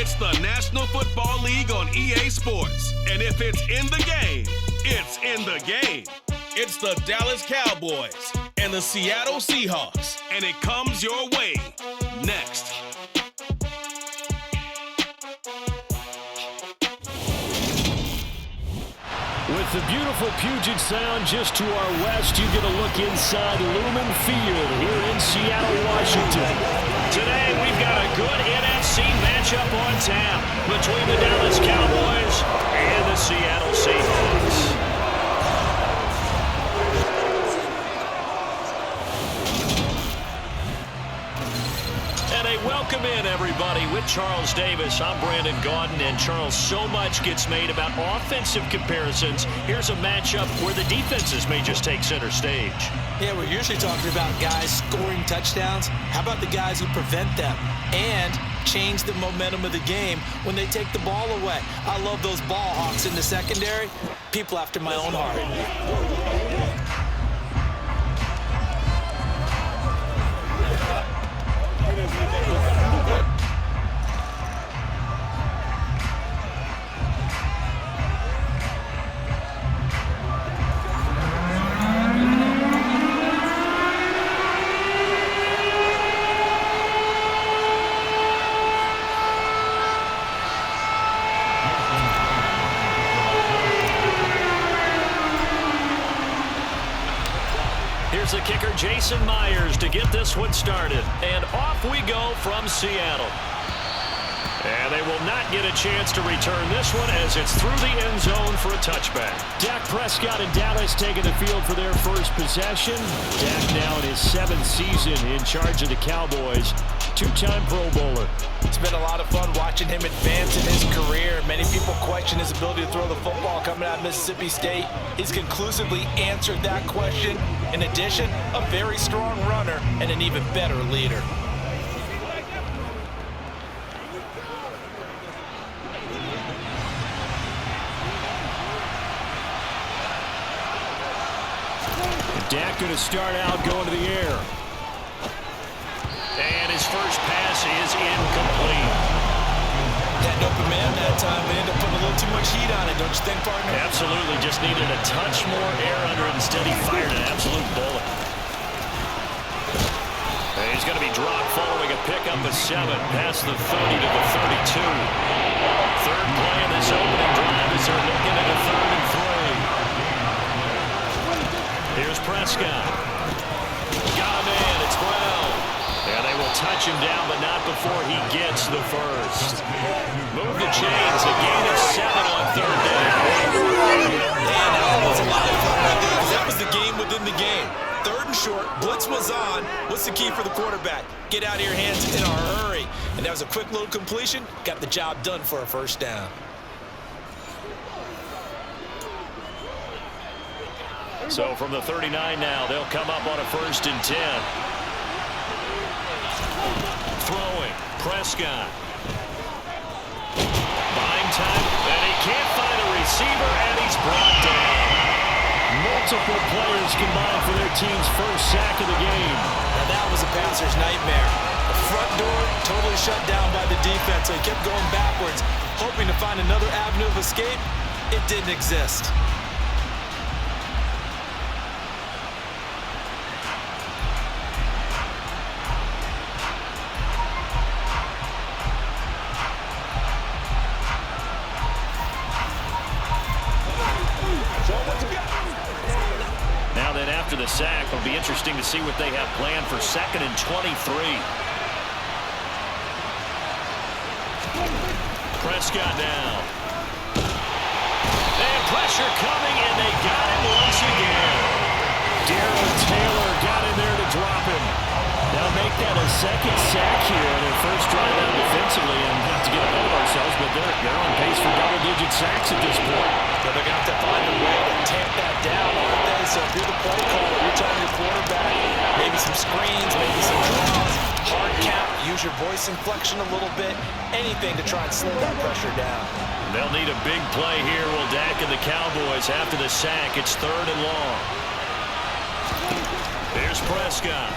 It's the National Football League on EA Sports. And if it's in the game, it's in the game. It's the Dallas Cowboys and the Seattle Seahawks. And it comes your way next. With the beautiful Puget Sound just to our west, you get a look inside Lumen Field here in Seattle, Washington. Today, we've got a good NFC matchup on tap between the Dallas Cowboys and the Seattle Seahawks. Welcome in, everybody. With Charles Davis, I'm Brandon Gaudin, and Charles, so much gets made about offensive comparisons. Here's a matchup where the defenses may just take center stage. Yeah, we're usually talking about guys scoring touchdowns. How about the guys who prevent them and change the momentum of the game when they take the ball away? I love those ball hawks in the secondary. People after my own heart. Here's the kicker, Jason Myers, to get this one started. And off we go from Seattle. And they will not get a chance to return this one as it's through the end zone for a touchback. Dak Prescott and Dallas taking the field for their first possession. Dak now in his 7th season in charge of the Cowboys. Two-time Pro Bowler. It's been a lot of fun watching him advance in his career. Many people question his ability to throw the football coming out of Mississippi State. He's conclusively answered that question. In addition, a very strong runner and an even better leader. Dak going to start out going to the air. And his first pass is incomplete. That open man that time, they end up putting a little too much heat on it, don't you think, partner? Absolutely, just needed a touch more air under it. Instead, he fired an absolute bullet. And he's going to be dropped following a pickup of 7, past the 30 to the 32. Third play in this opening drive as they're looking at a 3rd and 3. Here's Prescott. Got him in, it's Brown. And they will touch him down, but not before he gets the first. Move the chains, a gain of 7 on 3rd down. Man, that was a lot of fun right there, because that was the game within the game. 3rd and short, blitz was on. What's the key for the quarterback? Get out of your hands in a hurry. And that was a quick little completion. Got the job done for a first down. So from the 39 now, they'll come up on a 1st and 10. Throwing, Prescott. Buying time, and he can't find a receiver, and he's brought down. Multiple players combined for their team's first sack of the game. Now that was a passer's nightmare. The front door totally shut down by the defense. They kept going backwards, hoping to find another avenue of escape. It didn't exist. Now then, after the sack, it'll be interesting to see what they have planned for 2nd and 23. Prescott now. And pressure coming, and they got him once again. Darren Taylor got in there to drop him. Now make that a 2nd sack here on their first drive out defensively, and not to get ahead of ourselves, but they're on pace for double-digit sacks at this point. But they're going to have to find a way to tamp that down, aren't they? So if you're the play caller, you're telling your quarterback, maybe some screens, maybe some draws, hard count, use your voice inflection a little bit, anything to try and slow that pressure down. They'll need a big play here, will Dak and the Cowboys after the sack. It's 3rd and long. Here's Prescott.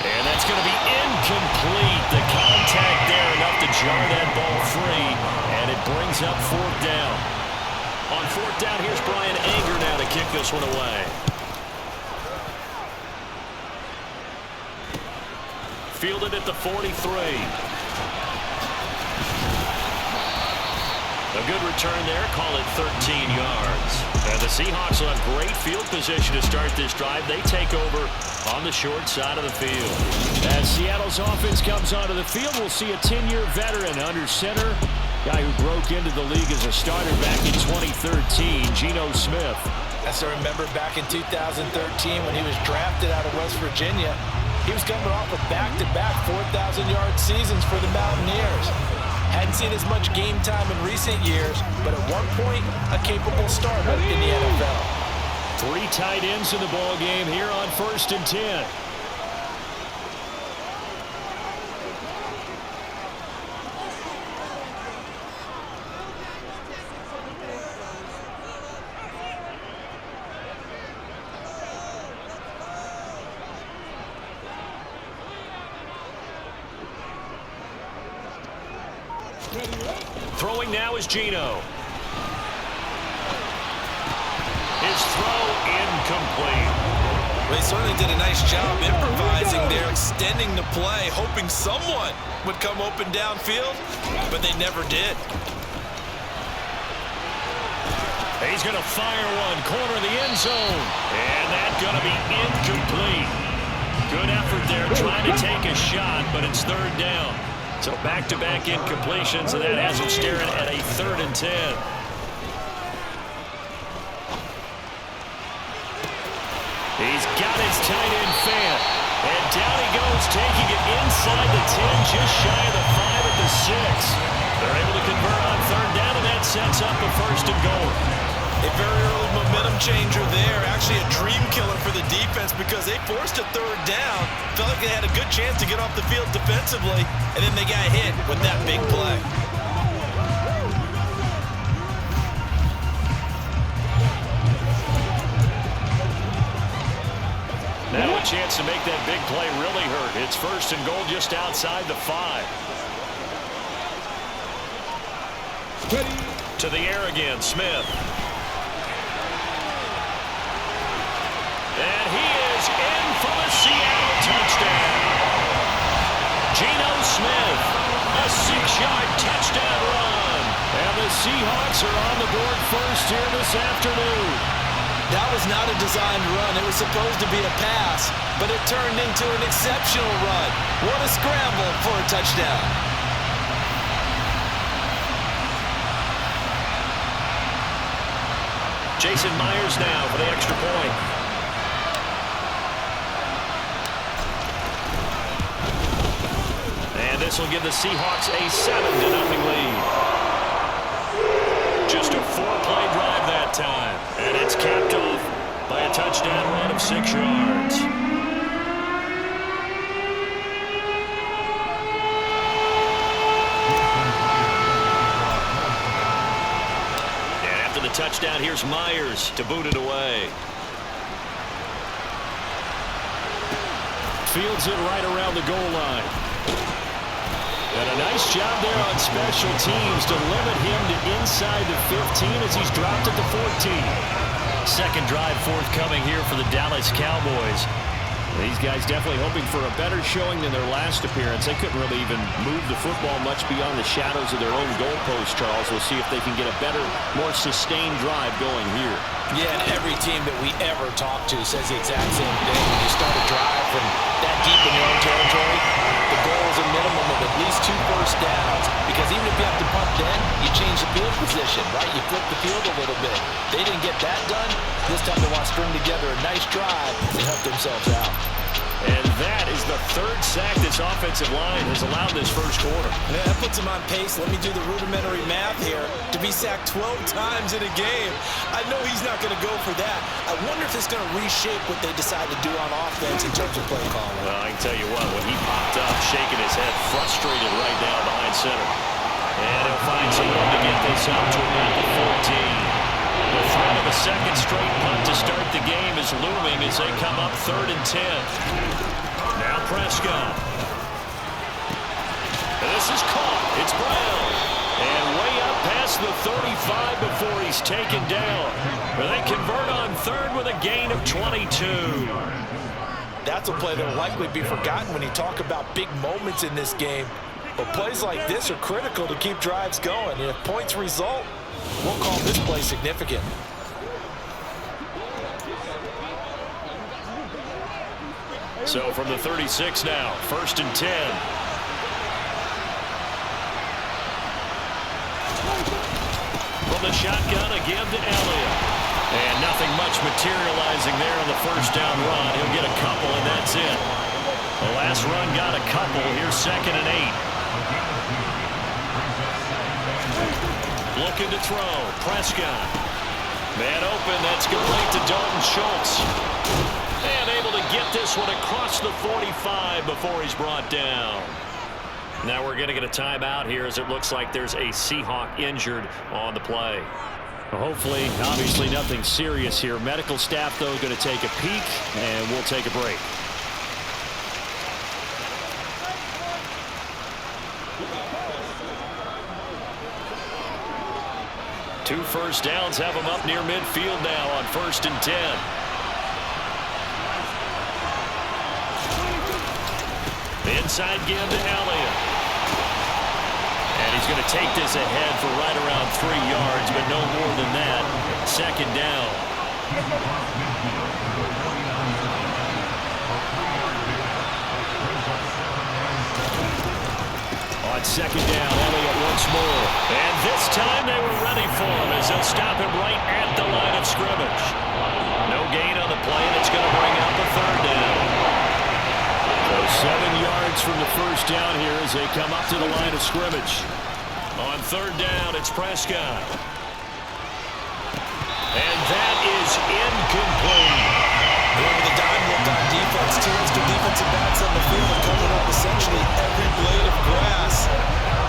And that's going to be incomplete. The jar that ball free, and it brings up fourth down. On fourth down, here's Brian Anger now to kick this one away. Fielded at the 43. A good return there, call it 13 yards. And the Seahawks will have great field position to start this drive. They take over on the short side of the field. As Seattle's offense comes onto the field, we'll see a 10-year veteran under center. Guy who broke into the league as a starter back in 2013, Geno Smith. As I remember back in 2013 when he was drafted out of West Virginia, he was coming off of back-to-back 4,000-yard seasons for the Mountaineers. Hadn't seen as much game time in recent years, but at one point, a capable starter in the NFL. 3 tight ends in the ball game here on 1st and 10. Throwing now is Geno. His throw incomplete. They certainly did a nice job improvising there, extending the play, hoping someone would come open downfield, but they never did. He's going to fire one, corner of the end zone, and that's going to be incomplete. Good effort there, trying to take a shot, but it's 3rd down. So back-to-back incompletions, and that has him staring at a 3rd and 10. He's got his tight end fan. And down he goes, taking it inside the 10, just shy of the 5 at the 6. They're able to convert on 3rd down, and that sets up a 1st and goal. A very early momentum changer there. Actually a dream killer for the defense because they forced a 3rd down. Felt like they had a good chance to get off the field defensively, and then they got hit with that big play. Now a chance to make that big play really hurt. It's 1st and goal just outside the 5. To the air again, Smith. And he is in for the Seattle touchdown. Geno Smith, a 6-yard touchdown run. And the Seahawks are on the board first here this afternoon. That was not a designed run. It was supposed to be a pass, but it turned into an exceptional run. What a scramble for a touchdown. Jason Myers now for the extra point. And this will give the Seahawks a 7-0 lead. Just a 4-play drive that time. And it's capped off by a touchdown run of 6 yards. And after the touchdown, here's Myers to boot it away. Fields it right around the goal line. And a nice job there on special teams to limit him to inside the 15 as he's dropped at the 14. Second drive forthcoming here for the Dallas Cowboys. These guys definitely hoping for a better showing than their last appearance. They couldn't really even move the football much beyond the shadows of their own goalpost, Charles. We'll see if they can get a better, more sustained drive going here. Yeah, and every team that we ever talk to says the exact same thing. When you start a drive from that deep in your own territory, the goal is a minimum of at least 2 first downs. Because even if you have to punt then, you change the field position, right? You flip the field a little bit. They didn't get that done. This time they want to string together a nice drive and help themselves out. And that is the 3rd sack this offensive line has allowed this first quarter. Yeah, that puts him on pace. Let me do the rudimentary math here. To be sacked 12 times in a game, I know he's not going to go for that. I wonder if it's going to reshape what they decide to do on offense in terms of play calling. Well, I can tell you what, when he popped up, shaking his head, frustrated right now behind center. And he'll find some room to get this up to about the 14. The threat of a second straight punt to start the game is looming as they come up 3rd and 10. Now Prescott. This is caught. It's the 35 before he's taken down. But they convert on third with a gain of 22. That's a play that will likely be forgotten when you talk about big moments in this game. But plays like this are critical to keep drives going. And if points result, we'll call this play significant. So from the 36 now, 1st and 10. From the shotgun again to Elliott. And nothing much materializing there on the first down run. He'll get a couple, and that's it. The last run got a couple. Here's 2nd and 8. Looking to throw. Prescott. Man open. That's complete to Dalton Schultz. And able to get this one across the 45 before he's brought down. Now we're going to get a timeout here as it looks like there's a Seahawk injured on the play. Hopefully, obviously nothing serious here. Medical staff, though, going to take a peek, and we'll take a break. Two first downs have them up near midfield now on 1st and 10. Inside give to Elliott. And he's going to take this ahead for right around 3 yards, but no more than that. 2nd down. On 2nd down, Elliott once more. And this time they were ready for him as they'll stop him right at the line of scrimmage. No gain on the play, and it's going to bring up a 3rd down. So 7 yards from the first down here as they come up to the line of scrimmage. On 3rd down, it's Prescott. And that is incomplete. Over the dime look on defense. 2 extra defensive backs on the field are covering up essentially every blade of grass.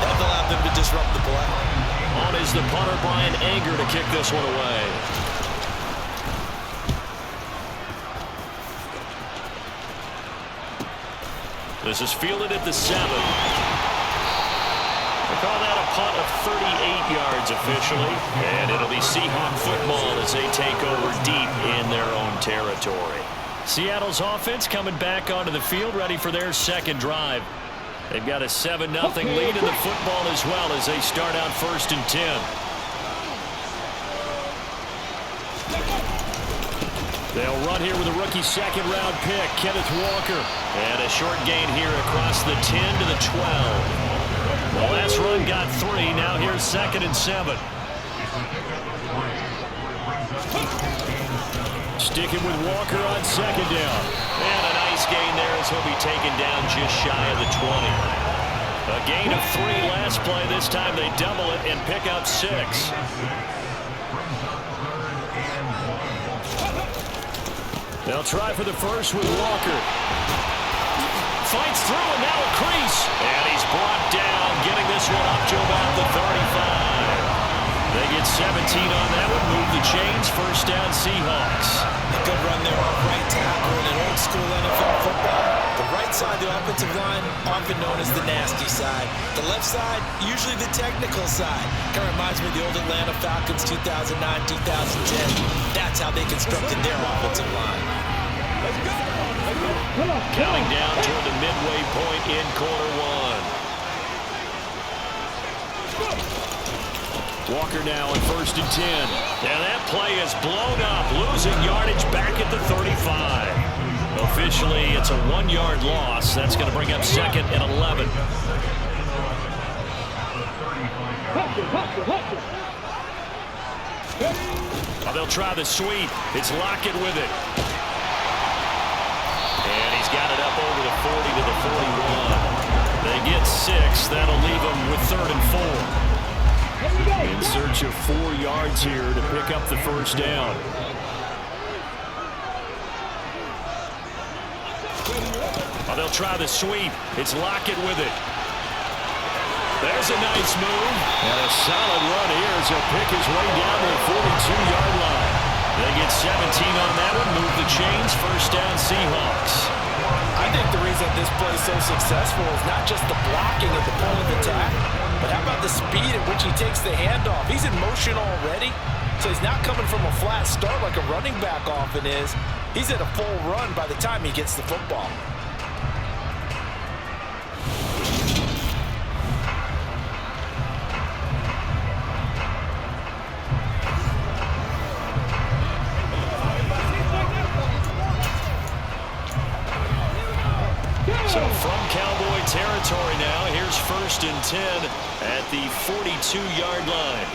That allowed them to disrupt the play. On is the punter, Brian Anger, to kick this one away. This is fielded at the 7. They call that a punt of 38 yards officially. And it'll be Seahawk football as they take over deep in their own territory. Seattle's offense coming back onto the field, ready for their 2nd drive. They've got a 7-0 lead in the football as well as they start out 1st and 10. They'll run here with a rookie 2nd-round pick, Kenneth Walker. And a short gain here across the 10 to the 12. The last run got 3. Now here's 2nd and 7. Sticking with Walker on 2nd down. And a nice gain there as he'll be taken down just shy of the 20. A gain of 3 last play. This time they double it and pick up 6. They'll try for the first with Walker. Fights through and now a crease. And he's brought down, getting this one up to about the 35. They get 17 on that one, move the chains, 1st down Seahawks. A good run there off right tackle in an old school NFL football. The right side of the offensive line, often known as the nasty side. The left side, usually the technical side. Kind of reminds me of the old Atlanta Falcons 2009, 2010. That's how they constructed their offensive line. Counting down toward the midway point in quarter 1. Walker now on 1st and 10. And that play is blown up, losing yardage back at the 35. Officially, it's a 1-yard loss. That's going to bring up 2nd and 11. They'll try the sweep. It's Lockett with it. And he's got it up over the 40 to the 41. They get 6. That'll leave them with 3rd and 4. In search of 4 yards here to pick up the first down. They'll try the sweep. It's Lockett with it. There's a nice move. And a solid run here as he'll pick his way down to the 42-yard line. They get 17 on that one. Move the chains. 1st down Seahawks. I think the reason this play is so successful is not just the blocking at the point of attack, but how about the speed at which he takes the handoff? He's in motion already, so he's not coming from a flat start like a running back often is. He's at a full run by the time he gets the football. So from Cowboy territory now, here's 1st and 10 at the 42-yard line.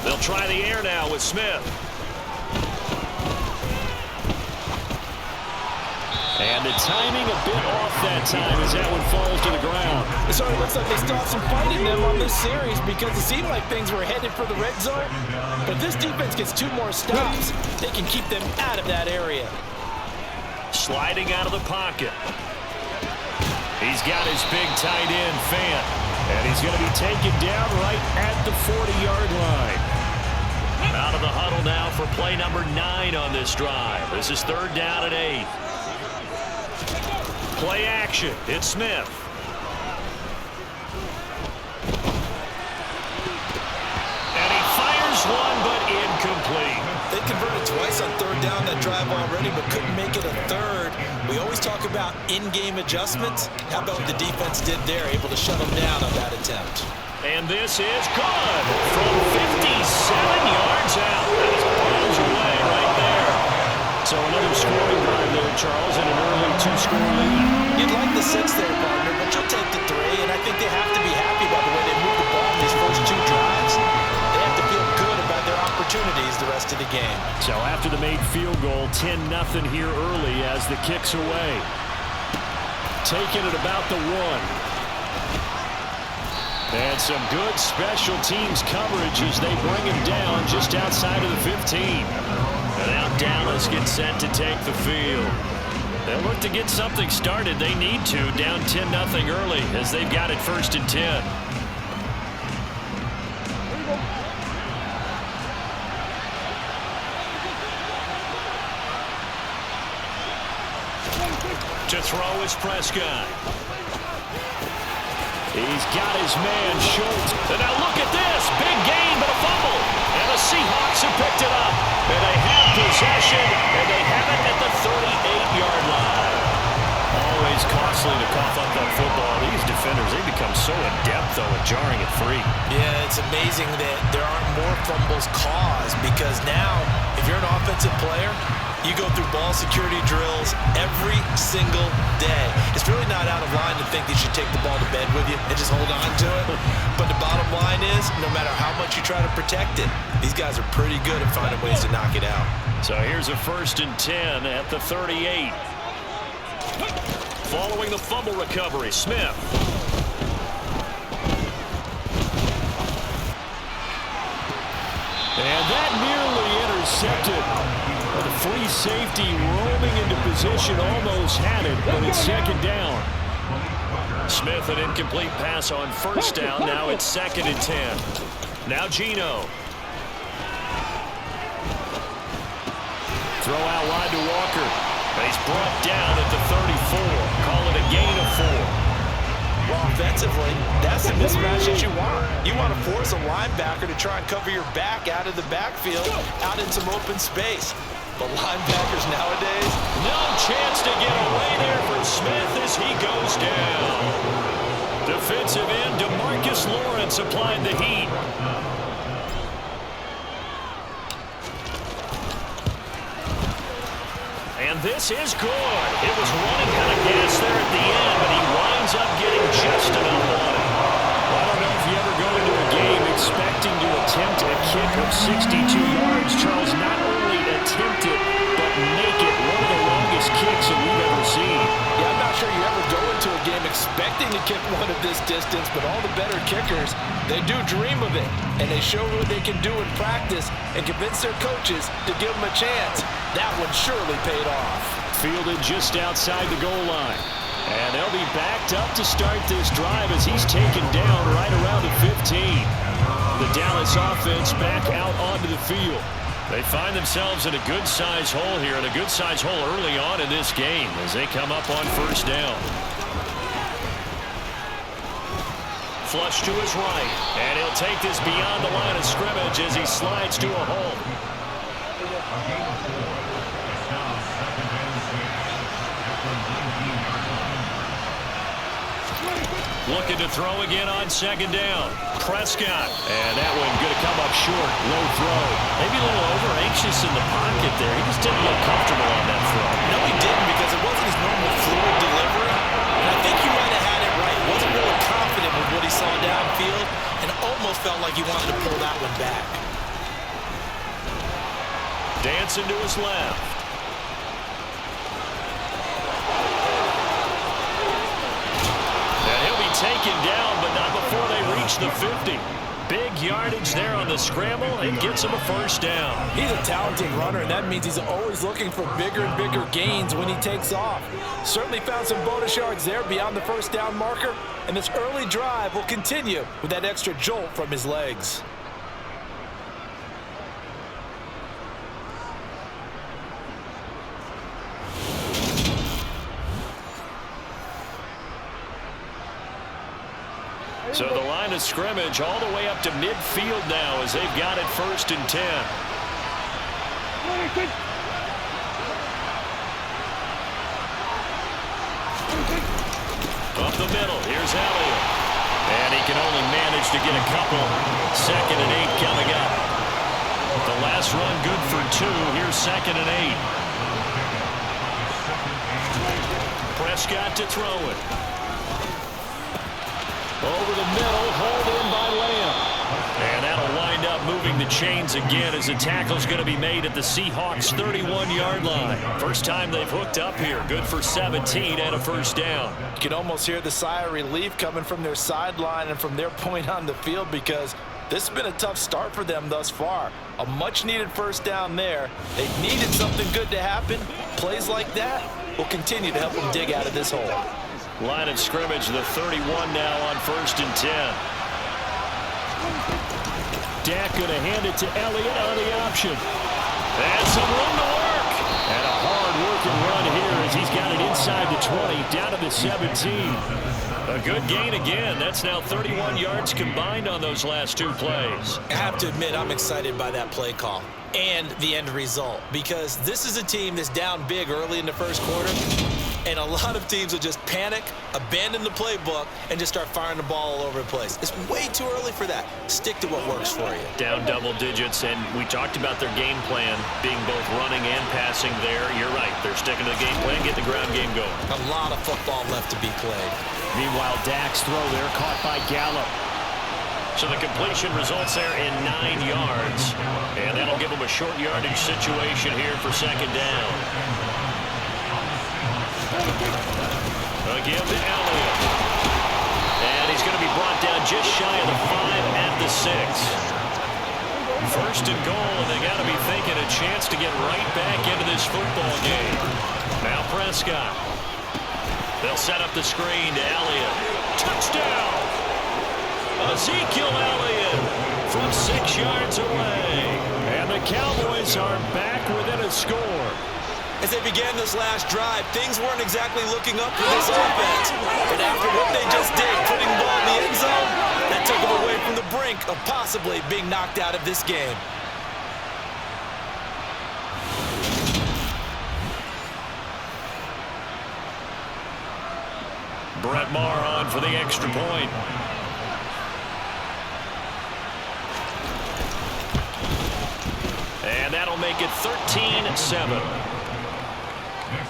They'll try the air now with Smith. And the timing a bit off that time as that one falls to the ground. So it looks like they still have some fight in them on this series because it seemed like things were headed for the red zone. But if this defense gets 2 more stops, they can keep them out of that area. Sliding out of the pocket. He's got his big tight end, Fant. And he's going to be taken down right at the 40-yard line. Out of the huddle now for play number 9 on this drive. This is 3rd down and 8. Play action. It's Smith. And he fires one, but incomplete. They converted twice on 3rd down that drive already, but couldn't make it a 3rd. We always talk about in-game adjustments. How about what the defense did there, able to shut them down on that attempt. And this is good from 57 yards out. That is miles away right there. So another scoring drive there, Charles, and an early 2-score lead. You'd like the 6 there, partner, but you'll take the 3, and I think they have to be happy about the way they moved the ball in these first 2 drives. They have to feel good about their opportunities the rest of the game. So after the made field goal, 10-0 here early as the kick's away. Taking it about the 1. And some good special teams coverage as they bring him down just outside of the 15. And now Dallas gets set to take the field. They'll look to get something started. They need to, down 10-0 early as they've got it 1st and 10. To throw is Prescott. He's got his man, Schultz. And now look at this. Big gain, but a fumble. And the Seahawks have picked it up. And they have possession, and they have it at the 38-yard line. Always costly to cough up that football. These defenders, they become so adept, though, at jarring it free. Yeah, it's amazing that there aren't more fumbles caused because now, if you're an offensive player, you go through ball security drills every single day. It's really not out of line to think that you should take the ball to bed with you and just hold on to it. But the bottom line is, no matter how much you try to protect it, these guys are pretty good at finding ways to knock it out. So here's a 1st and 10 at the 38. Following the fumble recovery, Smith. And that nearly intercepted. The free safety roaming into position almost had it, but it's 2nd down. Smith, an incomplete pass on 1st down. Now it's 2nd and 10. Now Geno. Throw out wide to Walker. And he's brought down at the 34. Call it a gain of 4. Well, offensively, that's the mismatch that you want. You want to force a linebacker to try and cover your back out of the backfield, out in some open space. But linebackers nowadays, no chance to get away there for Smith as he goes down. Defensive end DeMarcus Lawrence applied the heat. And this is good. It was running out of gas there at the end, but he winds up getting just enough on it. I don't know if you ever go into a game expecting to attempt a kick of 62 yards. Charles, not only attempt it, but make it one of the longest kicks that we've ever seen. Yeah, I'm not sure you ever go into a game expecting to kick one of this distance, but all the better kickers, they do dream of it, and they show what they can do in practice and convince their coaches to give them a chance. That one surely paid off. Fielded just outside the goal line. And they'll be backed up to start this drive as he's taken down right around the 15. The Dallas offense back out onto the field. They find themselves in a good-sized hole here, and a good-sized hole early on in this game as they come up on first down. Flush to his right, and he'll take this beyond the line of scrimmage as he slides to a hole. Looking to throw again on second down. Prescott. And that one going to come up short. Low throw. Maybe a little over-anxious in the pocket there. He just didn't look comfortable on that throw. No, he didn't, because it wasn't his normal fluid delivery. And I think he might have had it right. Wasn't really confident with what he saw downfield and almost felt like he wanted to pull that one back. Dancing to his left. Taken down, but not before they reach the 50. Big yardage there on the scramble and gets him a first down. He's a talented runner, and that means he's always looking for bigger and bigger gains when he takes off. Certainly found some bonus yards there beyond the first down marker, and this early drive will continue with that extra jolt from his legs. So the line of scrimmage all the way up to midfield now as they've got it 1st and 10. Up the middle, here's Elliott. And he can only manage to get a couple. 2nd and 8 coming up. The last run good for 2. Here's 2nd and 8. Prescott to throw it. Over the middle, hauled in by Lamb. And that'll wind up moving the chains again as the tackle's going to be made at the Seahawks' 31-yard line. First time they've hooked up here. Good for 17 and a first down. You can almost hear the sigh of relief coming from their sideline and from their point on the field, because this has been a tough start for them thus far. A much-needed first down there. They needed something good to happen. Plays like that will continue to help them dig out of this hole. Line of scrimmage, the 31 now on 1st and 10. Dak going to hand it to Elliott on the option. And some room to work. And a hard-working run here as he's got it inside the 20, down to the 17. A good gain again. That's now 31 yards combined on those last 2 plays. I have to admit, I'm excited by that play call and the end result, because this is a team that's down big early in the first quarter. And a lot of teams will just panic, abandon the playbook, and just start firing the ball all over the place. It's way too early for that. Stick to what works for you. Down double digits, and we talked about their game plan being both running and passing there. You're right. They're sticking to the game plan, get the ground game going. A lot of football left to be played. Meanwhile, Dak's throw there caught by Gallup. So the completion results there in 9 yards. And that'll give them a short yardage situation here for 2nd down. Again to Elliott. And he's going to be brought down just shy of the 5 at the 6. 1st and goal, and they got to be thinking a chance to get right back into this football game. Now Prescott. They'll set up the screen to Elliott. Touchdown! Ezekiel Elliott from 6 yards away. And the Cowboys are back within a score. As they began this last drive, things weren't exactly looking up for this offense. But after what they just did, putting the ball in the end zone, that took them away from the brink of possibly being knocked out of this game. Brett Maher on for the extra point. And that'll make it 13-7.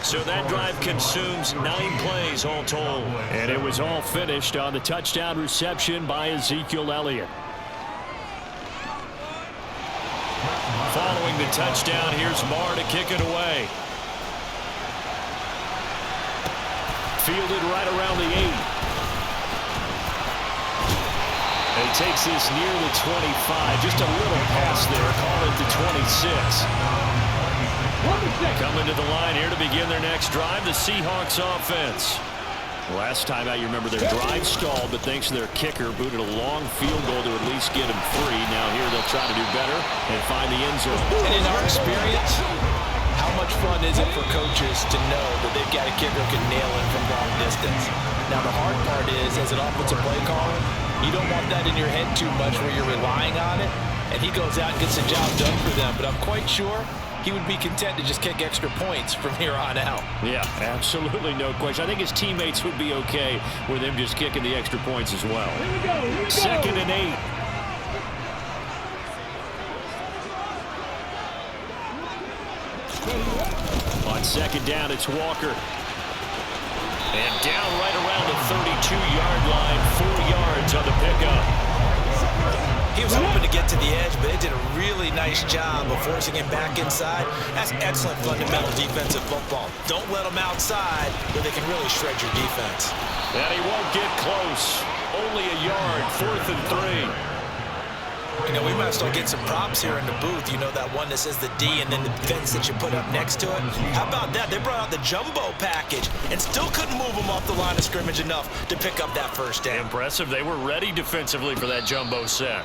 So that drive consumes 9 plays all told. And it was all finished on the touchdown reception by Ezekiel Elliott. Following the touchdown, here's Maher to kick it away. Fielded right around the 8. And he takes this near the 25. Just a little pass there. Call it the 26. Coming to the line here to begin their next drive, the Seahawks offense. Last time out, you remember their drive stalled, but thanks to their kicker, booted a long field goal to at least get him free. Now here they'll try to do better and find the end zone. And in our experience, how much fun is it for coaches to know that they've got a kicker who can nail it from long distance? Now the hard part is, as an offensive play caller, you don't want that in your head too much where you're relying on it, and he goes out and gets the job done for them. But I'm quite sure he would be content to just kick extra points from here on out. Yeah, absolutely no question. I think his teammates would be okay with him just kicking the extra points as well. Second and 8. On second down, it's Walker. And down right around the 32-yard line, 4 yards on the pickup. He was hoping to get to the edge, but it did a really nice job of forcing him back inside. That's excellent fundamental defensive football. Don't let them outside where they can really shred your defense. And he won't get close. Only a yard, 4th and 3. You know, we might as well get some props here in the booth. You know, that one that says the D and then the fence that you put up next to it? How about that? They brought out the jumbo package and still couldn't move them off the line of scrimmage enough to pick up that first down. Impressive. They were ready defensively for that jumbo set.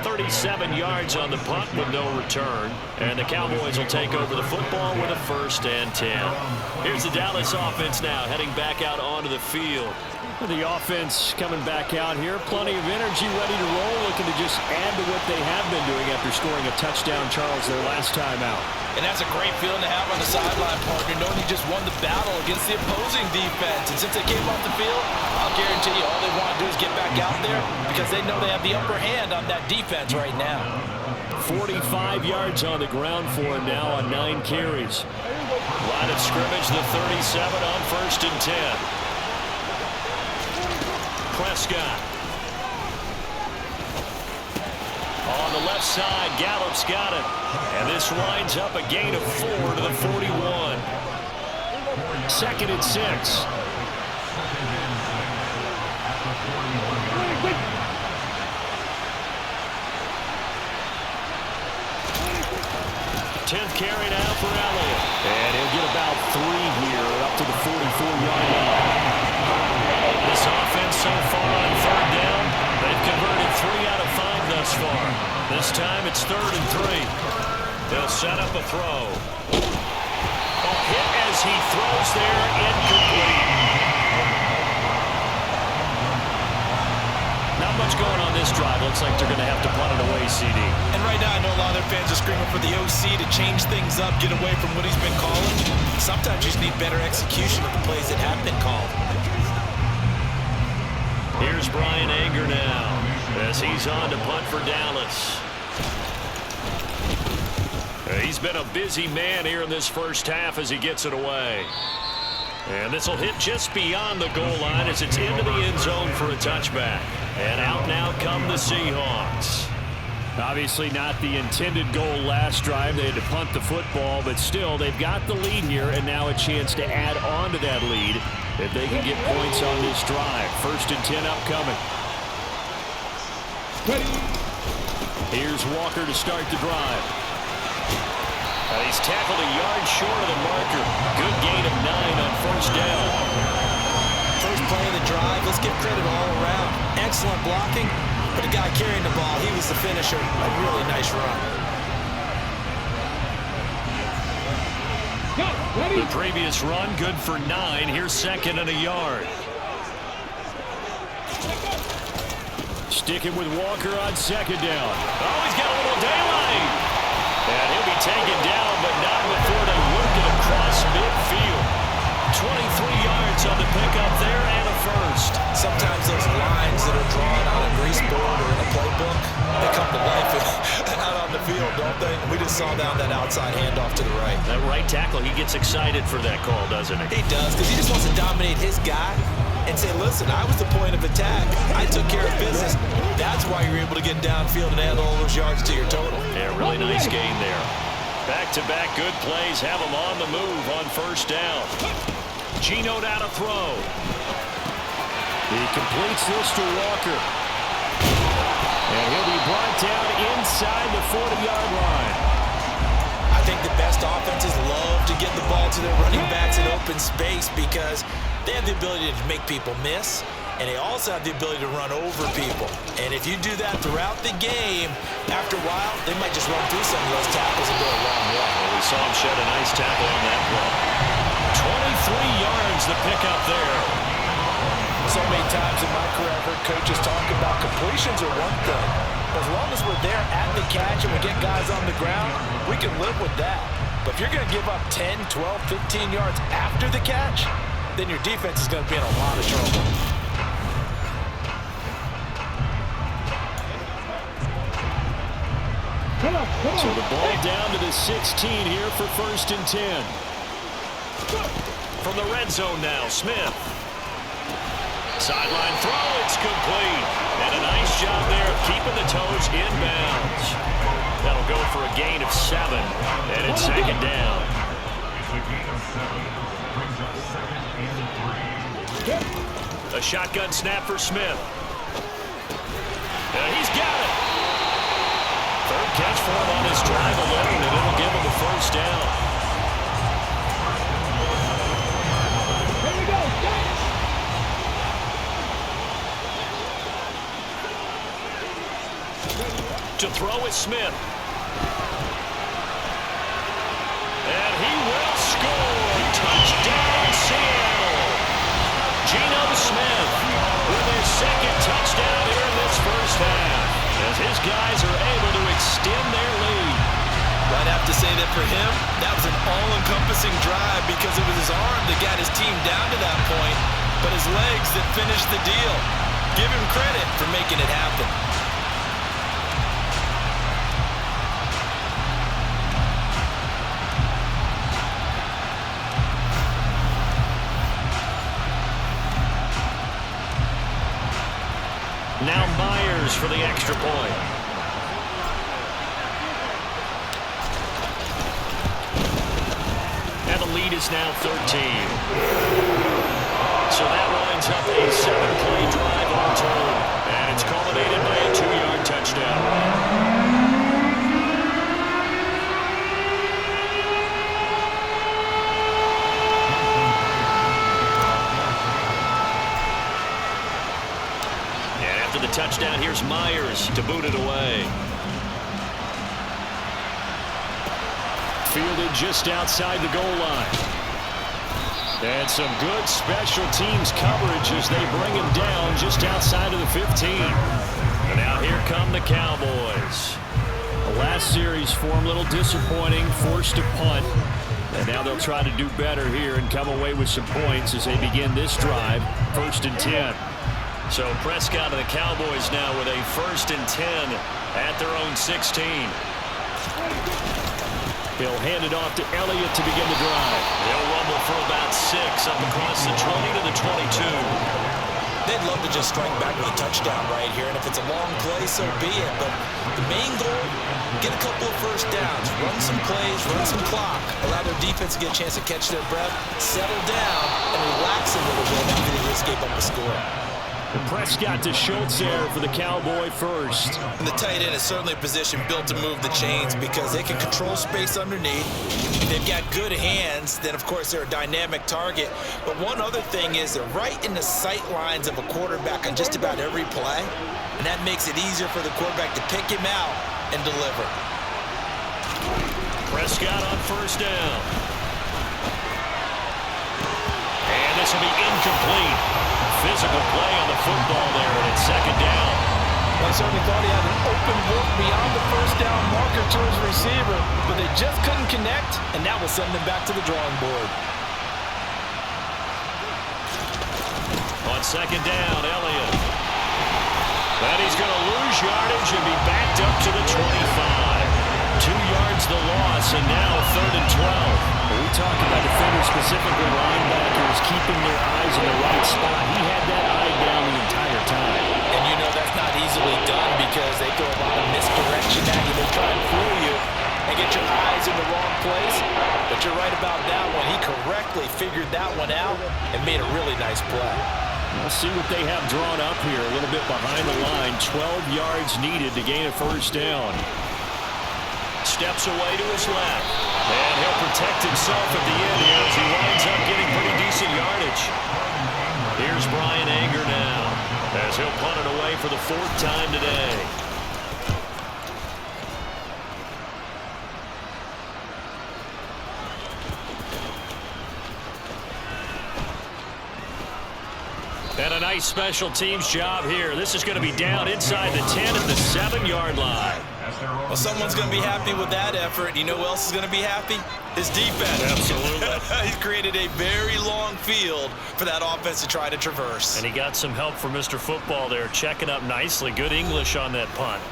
37 yards on the punt with no return. And the Cowboys will take over the football with a 1st and 10. Here's the Dallas offense now heading back out onto the field. The offense coming back out here. Plenty of energy, ready to roll, looking to just add to what they have been doing after scoring a touchdown, Charles, their last time out. And that's a great feeling to have on the sideline, partner, knowing you just won the battle against the opposing defense. And since they came off the field, I'll guarantee you all they want to do is get back out there because they know they have the upper hand on that defense right now. 45 yards on the ground for him now on 9 carries. Line of scrimmage, the 37 on 1st and 10. Prescott. On the left side, Gallup's got it. And this winds up a gain of 4 to the 41. 2nd and 6. 10th carry now for Elliott. And he'll get about 3 here up to the 44-yard line. This offense so far on 3rd down, they've converted 3 out of 5 thus far. This time it's 3rd and 3. They'll set up a throw. A hit as he throws there, incomplete. Not much going on this drive. Looks like they're going to have to punt it away, CD. And right now I know a lot of their fans are screaming for the OC to change things up, get away from what he's been calling. Sometimes you just need better execution of the plays that have been called. Here's Brian Anger now as he's on to punt for Dallas. He's been a busy man here in this first half as he gets it away. And this will hit just beyond the goal line as it's into the end zone for a touchback. And out now come the Seahawks. Obviously not the intended goal last drive. They had to punt the football, but still they've got the lead here and now a chance to add on to that lead if they can get points on this drive. 1st and 10 upcoming. Here's Walker to start the drive. He's tackled a yard short of the marker. Good gain of 9 on 1st down. First play of the drive, let's give credit all around. Excellent blocking, but the guy carrying the ball, he was the finisher. A really nice run. The previous run, good for 9. Here's 2nd and a yard. Sticking with Walker on 2nd down. Oh, he's got a little daylight. And he'll be taken down, but not before they work it across midfield. 23 yards on the pickup there and a 1st. Sometimes those lines that are drawn on a grease board or in a playbook, they come to life out on the field, don't they? We just saw down that outside handoff to the right. That right tackle, he gets excited for that call, doesn't he? He does, because he just wants to dominate his guy and say, listen, I was the point of attack. I took care of business. That's why you're able to get downfield and add all those yards to your total. Yeah, really nice gain there. Back-to-back good plays have him on the move on 1st down. Geno down to throw. He completes this to Walker. And he'll be brought down inside the 40-yard line. I think the best best offenses love to get the ball to their running backs in open space because they have the ability to make people miss, and they also have the ability to run over people. And if you do that throughout the game, after a while, they might just run through some of those tackles and go a long way. Well, we saw him shed a nice tackle on that play. 23 yards the pickup there. So many times in my career, I've heard coaches talk about completions are one thing. As long as we're there at the catch and we get guys on the ground, we can live with that. But if you're going to give up 10, 12, 15 yards after the catch, then your defense is going to be in a lot of trouble. So the ball down to the 16 here for 1st and 10. From the red zone now, Smith. Sideline throw, it's complete. And a nice job there of keeping the toes in bounds. That'll go for a gain of 7, and it's 2nd down. A shotgun snap for Smith. He's got it. 3rd catch for him on his drive alone, and it'll give him a 1st down. To throw is Smith. And he will score. Touchdown, Seattle. Geno Smith with his 2nd touchdown here in this first half, as his guys are able to extend their lead. I'd have to say that for him, that was an all-encompassing drive because it was his arm that got his team down to that point, but his legs that finished the deal. Give him credit for making it happen. Now Myers for the extra point. And the lead is now 13. So that winds up a 7-play drive all told. And it's culminated by a 2-yard touchdown. The touchdown, here's Myers to boot it away. Fielded just outside the goal line. And some good special teams coverage as they bring him down just outside of the 15. And now here come the Cowboys. The last series for him, a little disappointing, forced to punt. And now they'll try to do better here and come away with some points as they begin this drive, 1st and 10. So Prescott of the Cowboys now with a 1st and 10 at their own 16. He'll hand it off to Elliott to begin the drive. They'll rumble for about 6 up across the 20 to the 22. They'd love to just strike back with a touchdown right here, and if it's a long play, so be it. But the main goal, get a couple of 1st downs, run some plays, run some clock, allow their defense to get a chance to catch their breath, settle down, and relax a little bit after they just gave up a score. Prescott to Schultz there for the Cowboy first. And the tight end is certainly a position built to move the chains because they can control space underneath. They've got good hands. Then, of course, they're a dynamic target. But one other thing is they're right in the sight lines of a quarterback on just about every play. And that makes it easier for the quarterback to pick him out and deliver. Prescott on 1st down. And this will be incomplete. Physical play on the football there, and it's 2nd down. Well, I certainly thought he had an open look beyond the 1st down marker to his receiver, but they just couldn't connect, and that will send them back to the drawing board. On 2nd down, Elliott. And he's going to lose yardage and be backed up to the 25. 2 yards the loss, and now 3rd and 12. When we talk about defenders, specifically linebackers, keeping their eyes in the right spot, he had that eye down the entire time. And you know that's not easily done because they throw a lot of misdirection at you. They try and fool you and get your eyes in the wrong place. But you're right about that one. He correctly figured that one out and made a really nice play. We'll see what they have drawn up here. A little bit behind the line. 12 yards needed to gain a 1st down. steps away to his left. And he'll protect himself at the end here as he winds up getting pretty decent yardage. Here's Brian Anger now as he'll punt it away for the 4th time today. And a nice special teams job here. This is going to be down inside the 10 at the 7-yard line. Well, someone's going to be happy with that effort. You know who else is going to be happy? His defense. Absolutely. He's created a very long field for that offense to try to traverse. And he got some help from Mr. Football there, checking up nicely. Good English on that punt.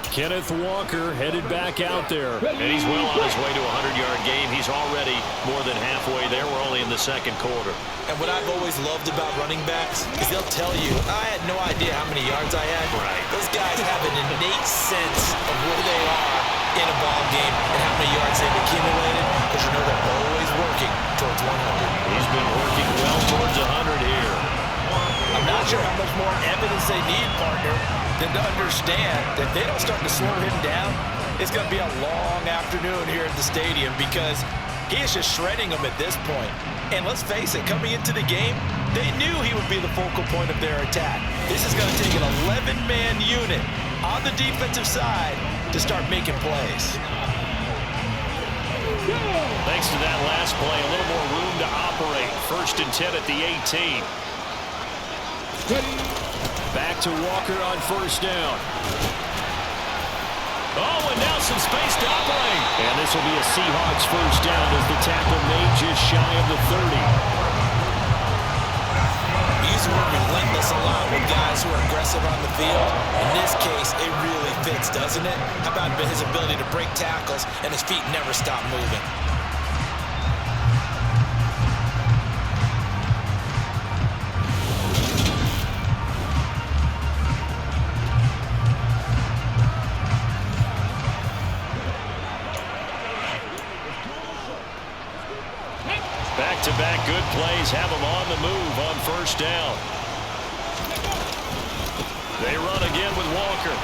Kenneth Walker headed back out there. And he's well on his way to a 100-yard game. He's already more than halfway there. We're only in the 2nd quarter. And what I've always loved about running backs is they'll tell you, I had no idea how many yards I had. Right. Those guys have an innate sense of where they are in a ball game and how many yards they've accumulated, because you know they're always working towards 100. He's been working well towards 100 here. I'm not sure how much more evidence they need, partner, than to understand that if they don't start to slow him down, it's going to be a long afternoon here at the stadium, because he is just shredding them at this point. And let's face it, coming into the game, they knew he would be the focal point of their attack. This is going to take an 11-man unit on the defensive side to start making plays. Thanks to that last play, a little more room to operate. 1st and 10 at the 18. Back to Walker on 1st down. Oh, and now some space to operate. And this will be a Seahawks 1st down as the tackle made just shy of the 30. He's working relentless a lot with guys who are aggressive on the field. In this case, it really fits, doesn't it? How about his ability to break tackles and his feet never stop moving? Back-to-back good plays have him on the move on 1st down. They run again with Walker.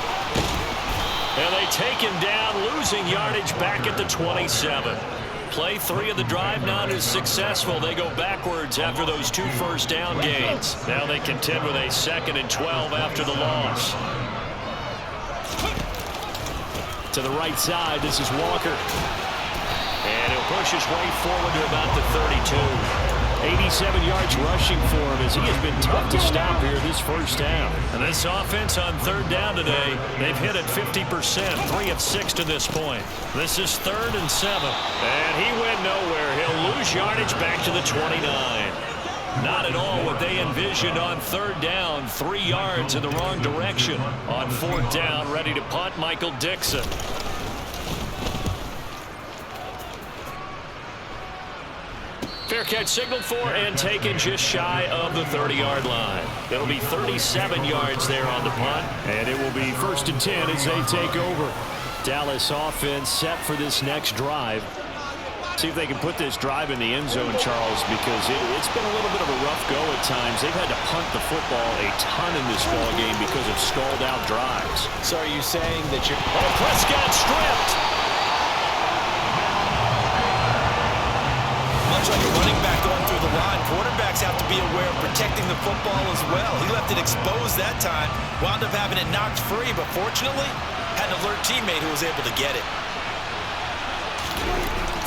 And they take him down, losing yardage back at the 27. Play 3 of the drive not as successful. They go backwards after those 2 1st down gains. Now they contend with a 2nd and 12 after the loss. To the right side, this is Walker. And he'll push his way forward to about the 32. 87 yards rushing for him as he has been tough to stop here this 1st down. And this offense on 3rd down today, they've hit it 50%, 3 of 6 to this point. This is 3rd and 7. And he went nowhere. He'll lose yardage back to the 29. Not at all what they envisioned on 3rd down. 3 yards in the wrong direction. On 4th down, ready to punt, Michael Dixon. Fair catch signaled for and taken just shy of the 30-yard line. It'll be 37 yards there on the punt. And it will be 1st and 10 as they take over. Dallas offense set for this next drive. See if they can put this drive in the end zone, Charles, because it's been a little bit of a rough go at times. They've had to punt the football a ton in this ball game because of stalled-out drives. So are you saying that you're... Oh, Prescott stripped! Much like a running back going through the line, quarterbacks have to be aware of protecting the football as well. He left it exposed that time, wound up having it knocked free, but fortunately, had an alert teammate who was able to get it.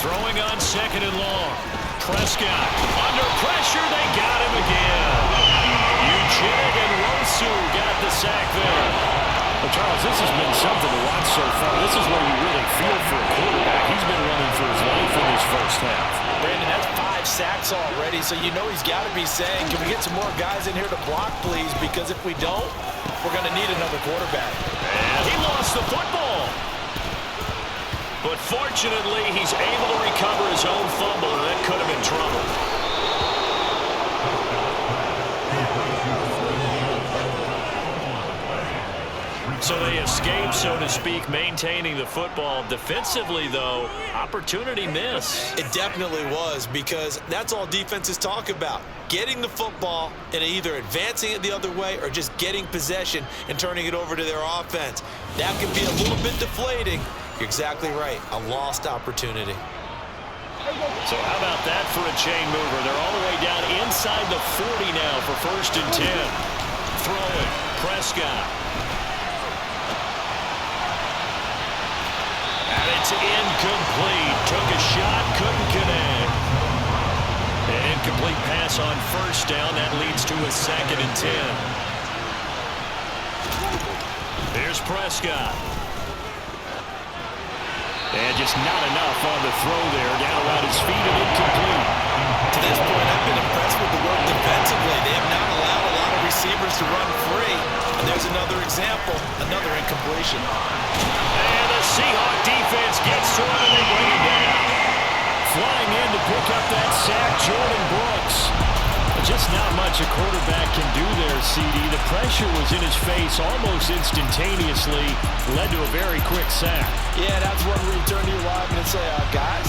Throwing on 2nd and long. Prescott under pressure. They got him again. Eugenic and Rosu got the sack there. Well, Charles, this has been something to watch so far. This is where you really feel for a quarterback. He's been running for his life in this 1st half. Brandon, that's 5 sacks already, so you know he's got to be saying, can we get some more guys in here to block, please? Because if we don't, we're going to need another quarterback. And he lost the football. But fortunately, he's able to recover his own fumble, and that could have been trouble. So they escape, so to speak, maintaining the football. Defensively, though, opportunity miss. It definitely was, because that's all defenses talk about. Getting the football and either advancing it the other way or just getting possession and turning it over to their offense. That can be a little bit deflating You're exactly right. A lost opportunity. So how about that for a chain mover? They're all the way down inside the 40 now for 1st and 10. Throwing, Prescott. And it's incomplete. Took a shot, couldn't connect. An incomplete pass on 1st down. That leads to a 2nd and 10. Here's Prescott. And just not enough on the throw there. Down around his feet and incomplete. To this point, I've been impressed with the work defensively. They have not allowed a lot of receivers to run free. And there's another example, another incompletion. And the Seahawks defense gets to him and they bring him down. Flying in to pick up that sack, Jordan Brooks. Just not much a quarterback can do there, CD. The pressure was in his face almost instantaneously. Led to a very quick sack. Yeah, that's when we turn to your lineman and say, guys,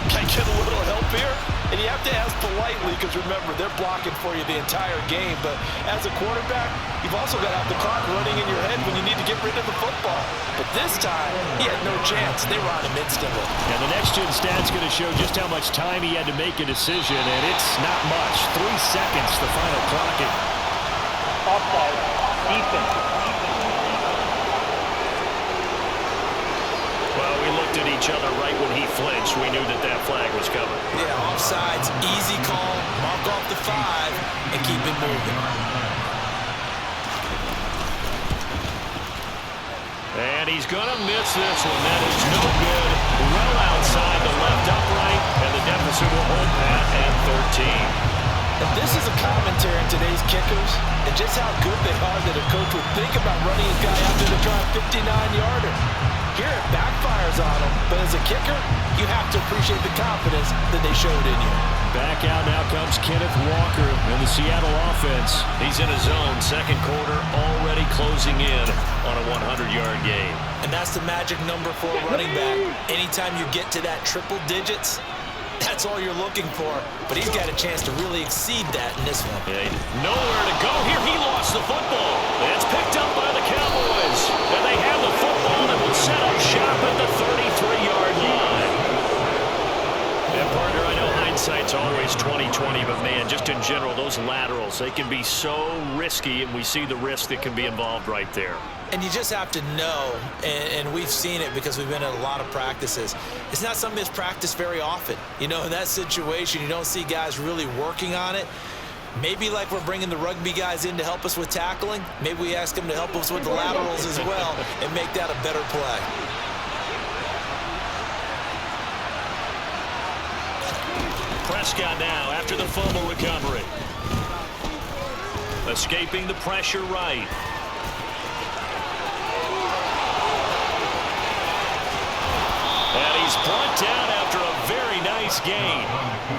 can I get a little help here? And you have to ask politely because, remember, they're blocking for you the entire game. But as a quarterback, you've also got to have the clock running in your head when you need to get rid of the football. But this time, he had no chance. They were on him instantly. And the next-gen stat's going to show just how much time he had to make a decision, and it's not much. 3 seconds, the final clock. Offside, defense. Well, we looked at each other right when he flinched. We knew that that flag was coming. Yeah, offsides, easy call, mark off the 5, and keep it moving. And he's going to miss this one. That is no good. Well outside the left upright, and the deficit will hold pat at 13. And this is a commentary in today's kickers, and just how good they are that a coach would think about running a guy out there to try a 59-yarder. Here it backfires on him, but as a kicker, you have to appreciate the confidence that they showed in you. Back out now comes Kenneth Walker in the Seattle offense. He's in his zone, second quarter, already closing in on a 100-yard game. And that's the magic number for a running back. Anytime you get to that triple digits, that's all you're looking for. But he's got a chance to really exceed that in this one. Yeah, nowhere to go here. He lost the football. It's picked up by the Cowboys. And they have the football that will set up shop at the 33-yard line. And partner, I know hindsight's always 20/20, but man, just in general, those laterals, they can be so risky, and we see the risk that can be involved right there. And you just have to know, and we've seen it because we've been at a lot of practices. It's not something that's practiced very often. You know, in that situation, you don't see guys really working on it. Maybe like we're bringing the rugby guys in to help us with tackling, maybe we ask them to help us with the laterals as well and make that a better play. Prescott now after the fumble recovery. Escaping the pressure right. And he's brought down after a very nice gain.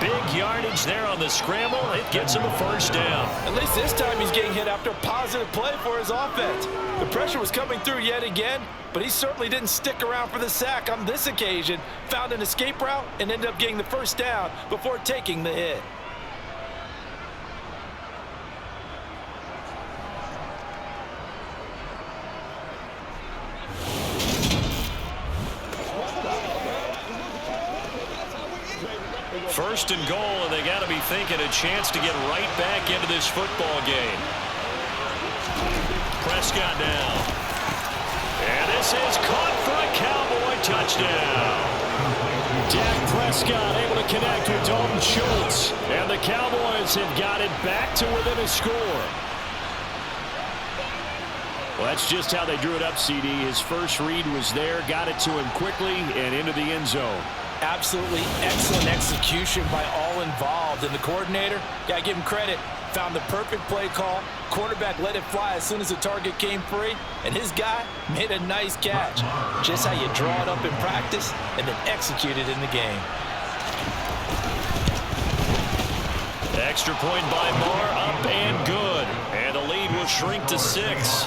Big yardage there on the scramble. It gets him a first down. At least this time he's getting hit after a positive play for his offense. The pressure was coming through yet again, but he certainly didn't stick around for the sack on this occasion. Found an escape route and ended up getting the first down before taking the hit. First and goal, and they got to be thinking a chance to get right back into this football game. Prescott now. And this is caught for a Cowboy touchdown. Dak Prescott able to connect with Dalton Schultz. And the Cowboys have got it back to within a score. Well, that's just how they drew it up, CD. His first read was there, got it to him quickly, and into the end zone. Absolutely excellent execution by all involved. And the coordinator, got to give him credit, found the perfect play call. Quarterback let it fly as soon as the target came free. And his guy made a nice catch. Just how you draw it up in practice and then execute it in the game. Extra point by Moore, up and good. And the lead will shrink to 6.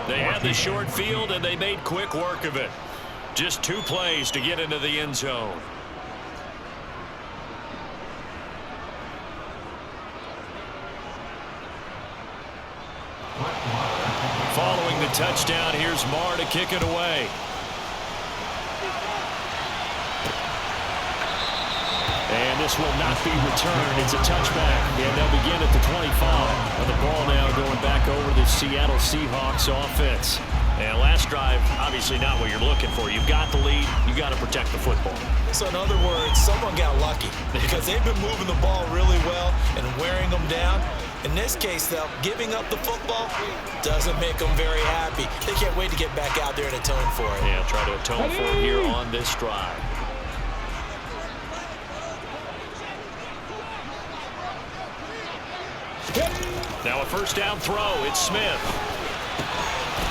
They had the short field, and they made quick work of it. Just 2 plays to get into the end zone. Following the touchdown. Here's Marr to kick it away. And this will not be returned. It's a touchback, and they'll begin at the 25. And the ball now going back over the Seattle Seahawks offense. And last drive, obviously not what you're looking for. You've got the lead. You've got to protect the football. So in other words, someone got lucky because they've been moving the ball really well and wearing them down. In this case, though, giving up the football doesn't make them very happy. They can't wait to get back out there and atone for it. Yeah, try to atone for it here on this drive. Now a first down throw. It's Smith.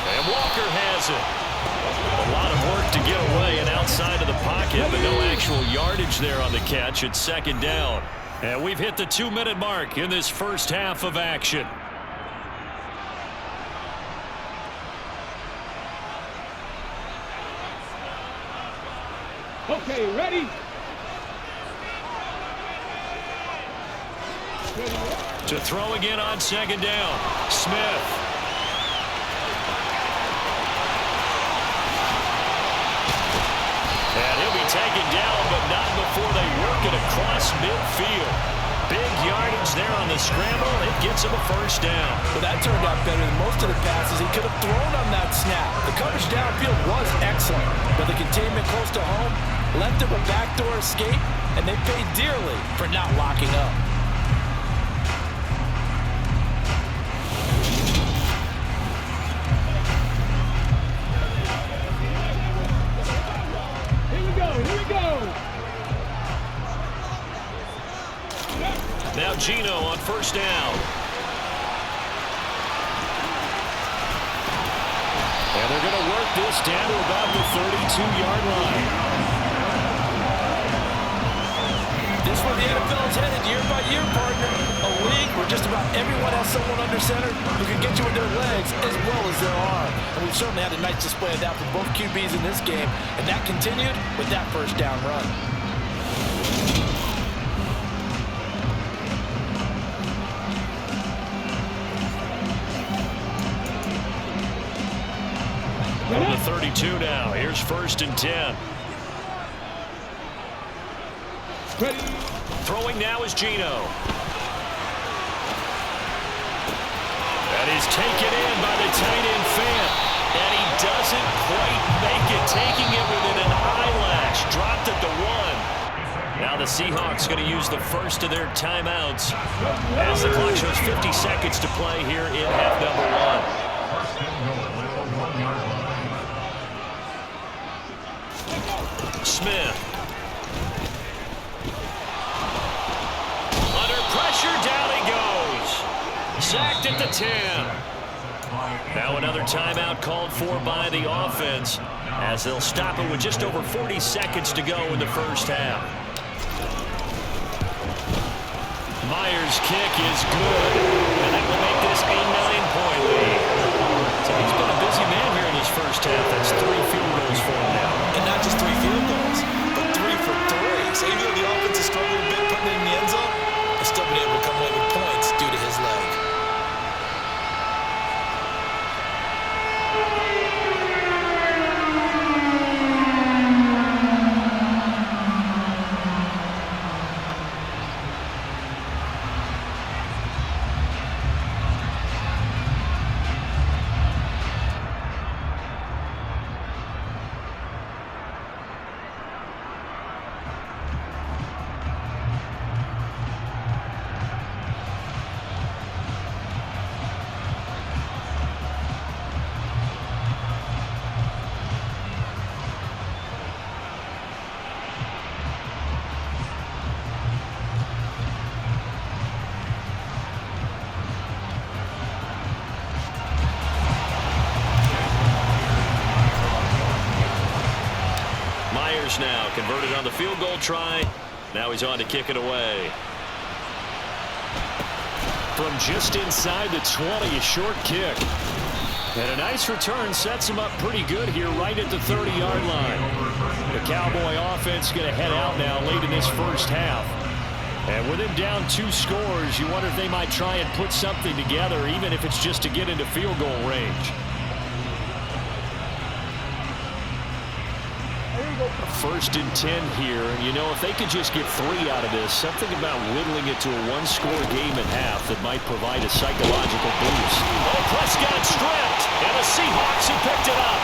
And Walker has it. A lot of work to get away and outside of the pocket, but no actual yardage there on the catch. It's second down. And we've hit the 2-minute mark in this first half of action. Okay, ready? To throw again on second down. Smith. And he'll be taken down, but not before they work it across midfield. Big yardage there on the scramble. It gets him a first down. Well, that turned out better than most of the passes he could have thrown on that snap. The coverage downfield was excellent, but the containment close to home left him a backdoor escape, and they paid dearly for not locking up. Here we go. Now Geno on first down. And they're going to work this down to about the 32-yard line. This is where the NFL is headed year by year, partner. A league where just about everyone has someone under center who can get you with their legs as well as their arm. And we've certainly had a nice display of that from both QBs in this game. And that continued with that first down run. On the 32 now. Here's first and 10. Ready. Throwing now is Geno. And he's taken in by the tight end Fant. And he doesn't quite make it, taking it within an eyelash. Dropped at the 1. Now the Seahawks going to use the first of their timeouts as the clock shows 50 seconds to play here in half number 1. Smith. Under pressure, down he goes. Sacked at the 10. Now another timeout called for by the offense as they'll stop it with just over 40 seconds to go in the first half. Myers' kick is good, and that will make this a 9-point lead. So he's been a busy man here in this first half. That's 3 field goals for him now. And not just 3 field goals, but 3 for 3. So even though the offense is struggling a bit putting it in the end zone, they've still been able to come away with points due to his leg. Now converted on the field goal try. Now he's on to kick it away. From just inside the 20, a short kick. And a nice return sets him up pretty good here right at the 30-yard line. The Cowboy offense going to head out now late in this first half. And with him down 2 scores, you wonder if they might try and put something together, even if it's just to get into field goal range. 1st and 10 here. And, you know, if they could just get 3 out of this, something about whittling it to a one-score game at half that might provide a psychological boost. Oh, Prescott stripped, and the Seahawks have picked it up.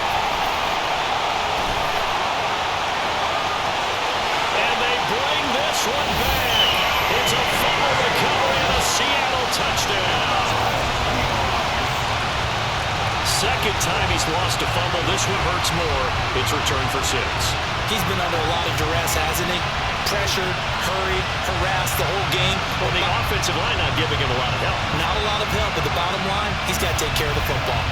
And they bring this one back. It's a fumble recovery and a Seattle touchdown. Second time he's lost a fumble. This one hurts more. It's returned for 6. He's been under a lot of duress, hasn't he? Pressured, hurried, harassed the whole game. Well, the offensive line not giving him a lot of help. Not a lot of help, but the bottom line, he's got to take care of the football.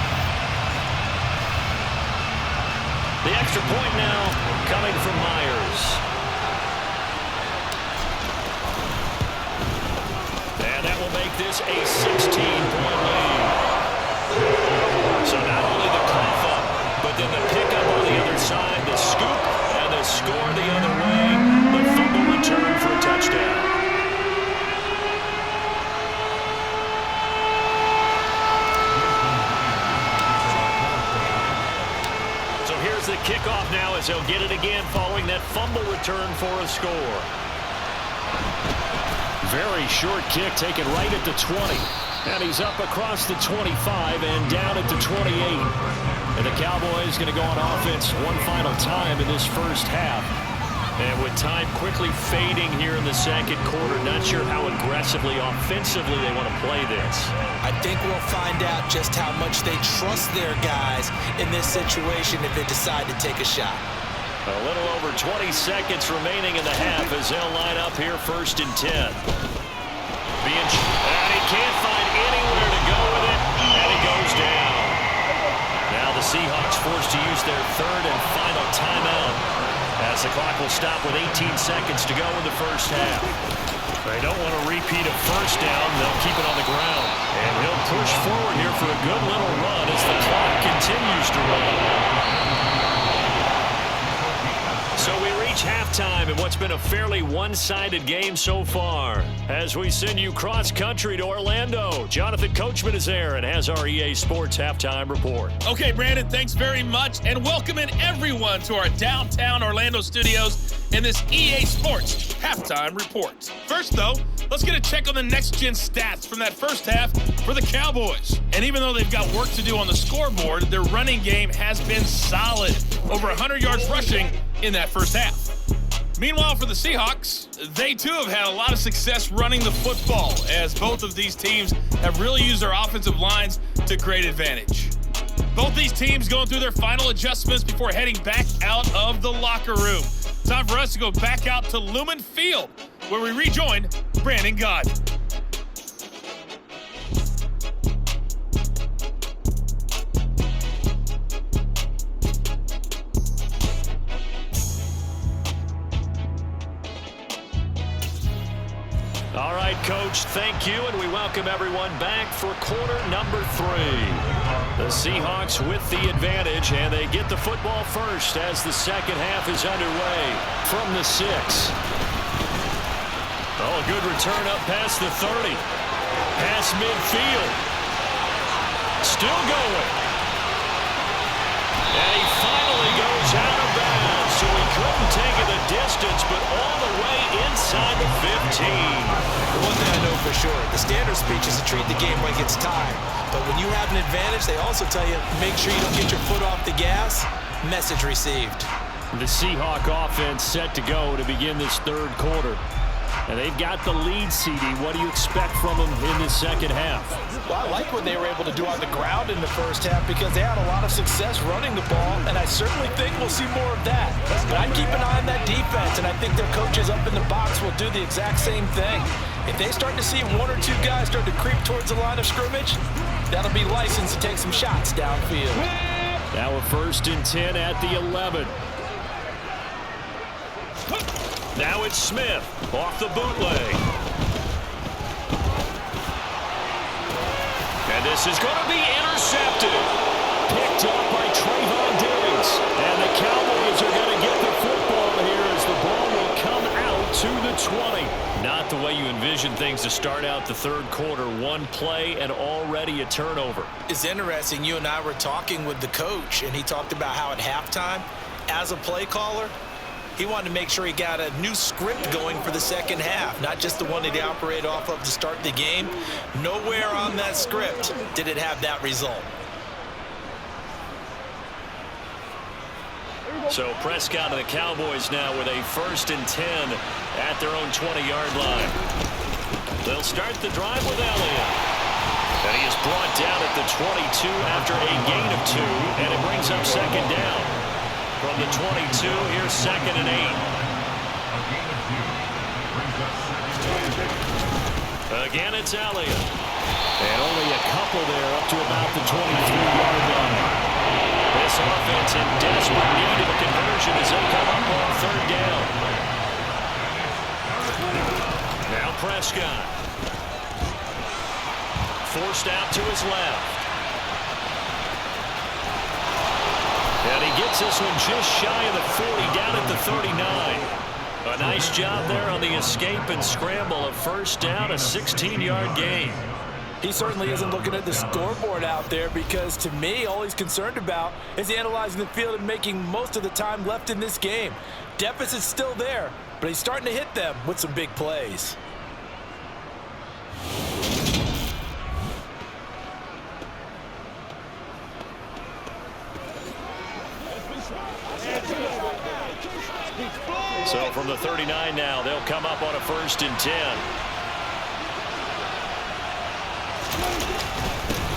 The extra point now coming from Myers. And that will make this a 16-point lead. So not only the cough up, but then the pickup on the other side, the scoop, and the score the other way. The fumble return for a touchdown. So here's the kickoff now as they'll get it again following that fumble return for a score. Very short kick taken right at the 20. And he's up across the 25 and down at the 28. And the Cowboys going to go on offense one final time in this first half. And with time quickly fading here in the second quarter, not sure how aggressively, offensively they want to play this. I think we'll find out just how much they trust their guys in this situation if they decide to take a shot. A little over 20 seconds remaining in the half as they'll line up here 1st and 10. And he can't find anywhere to go with it, and he goes down. Now the Seahawks forced to use their 3rd and final timeout as the clock will stop with 18 seconds to go in the first half. They don't want a repeat of first down. They'll keep it on the ground. And he'll push forward here for a good little run as the clock continues to run. So we reach halftime in what's been a fairly one-sided game so far. As we send you cross-country to Orlando, Jonathan Coachman is there and has our EA Sports halftime report. Okay, Brandon, thanks very much, and welcoming everyone to our downtown Orlando studios in this EA Sports halftime report. First, though, let's get a check on the next-gen stats from that first half for the Cowboys. And even though they've got work to do on the scoreboard, their running game has been solid. Over 100 yards rushing in that first half. Meanwhile, for the Seahawks, they too have had a lot of success running the football, as both of these teams have really used their offensive lines to great advantage. Both these teams going through their final adjustments before heading back out of the locker room. Time for us to go back out to Lumen Field, where we rejoin Brandon Gott. All right, Coach, thank you, and we welcome everyone back for quarter number 3. The Seahawks with the advantage, and they get the football first as the second half is underway from the 6. Oh, a good return up past the 30. Past midfield. Still going. And he finally goes out of bounds, so he couldn't take it the distance, but all the way inside the 15. One thing I know for sure, the standard speech is to treat the game like it's tied. But when you have an advantage, they also tell you, make sure you don't get your foot off the gas. Message received. The Seahawk offense set to go to begin this third quarter. And they've got the lead, CD. What do you expect from them in this second half? Well, I like what they were able to do on the ground in the first half because they had a lot of success running the ball, and I certainly think we'll see more of that. But I'd keep an eye on that defense, and I think their coaches up in the box will do the exact same thing. If they start to see 1 or 2 guys start to creep towards the line of scrimmage, that'll be license to take some shots downfield. Now a 1st and 10 at the 11. Now it's Smith off the bootleg. And this is going to be intercepted. Picked up by Trayvon Diggs. And the Cowboys are going to get the football here as the ball will come out to the 20. Not the way you envision things to start out the third quarter. One play and already a turnover. It's interesting. You and I were talking with the coach, and he talked about how at halftime, as a play caller, He wanted to make sure he got a new script going for the second half, not just the one that he operated off of to start the game. Nowhere on that script did it have that result. So Prescott and the Cowboys now with a 1st and 10 at their own 20-yard line. They'll start the drive with Elliott. And he is brought down at the 22 after a gain of 2, and it brings up 2nd down. From the 22, here's 2nd and 8. Again, it's Elliott. And only a couple there up to about the 23-yard line. This offense in desperate need of a conversion as they come up on 3rd down. Now Prescott. Forced out to his left. And he gets this one just shy of the 40, down at the 39. A nice job there on the escape and scramble. A 1st down, a 16-yard gain. He certainly isn't looking at the scoreboard out there because, to me, all he's concerned about is analyzing the field and making most of the time left in this game. Deficit's still there, but he's starting to hit them with some big plays. So from the 39 now, they'll come up on a 1st and 10.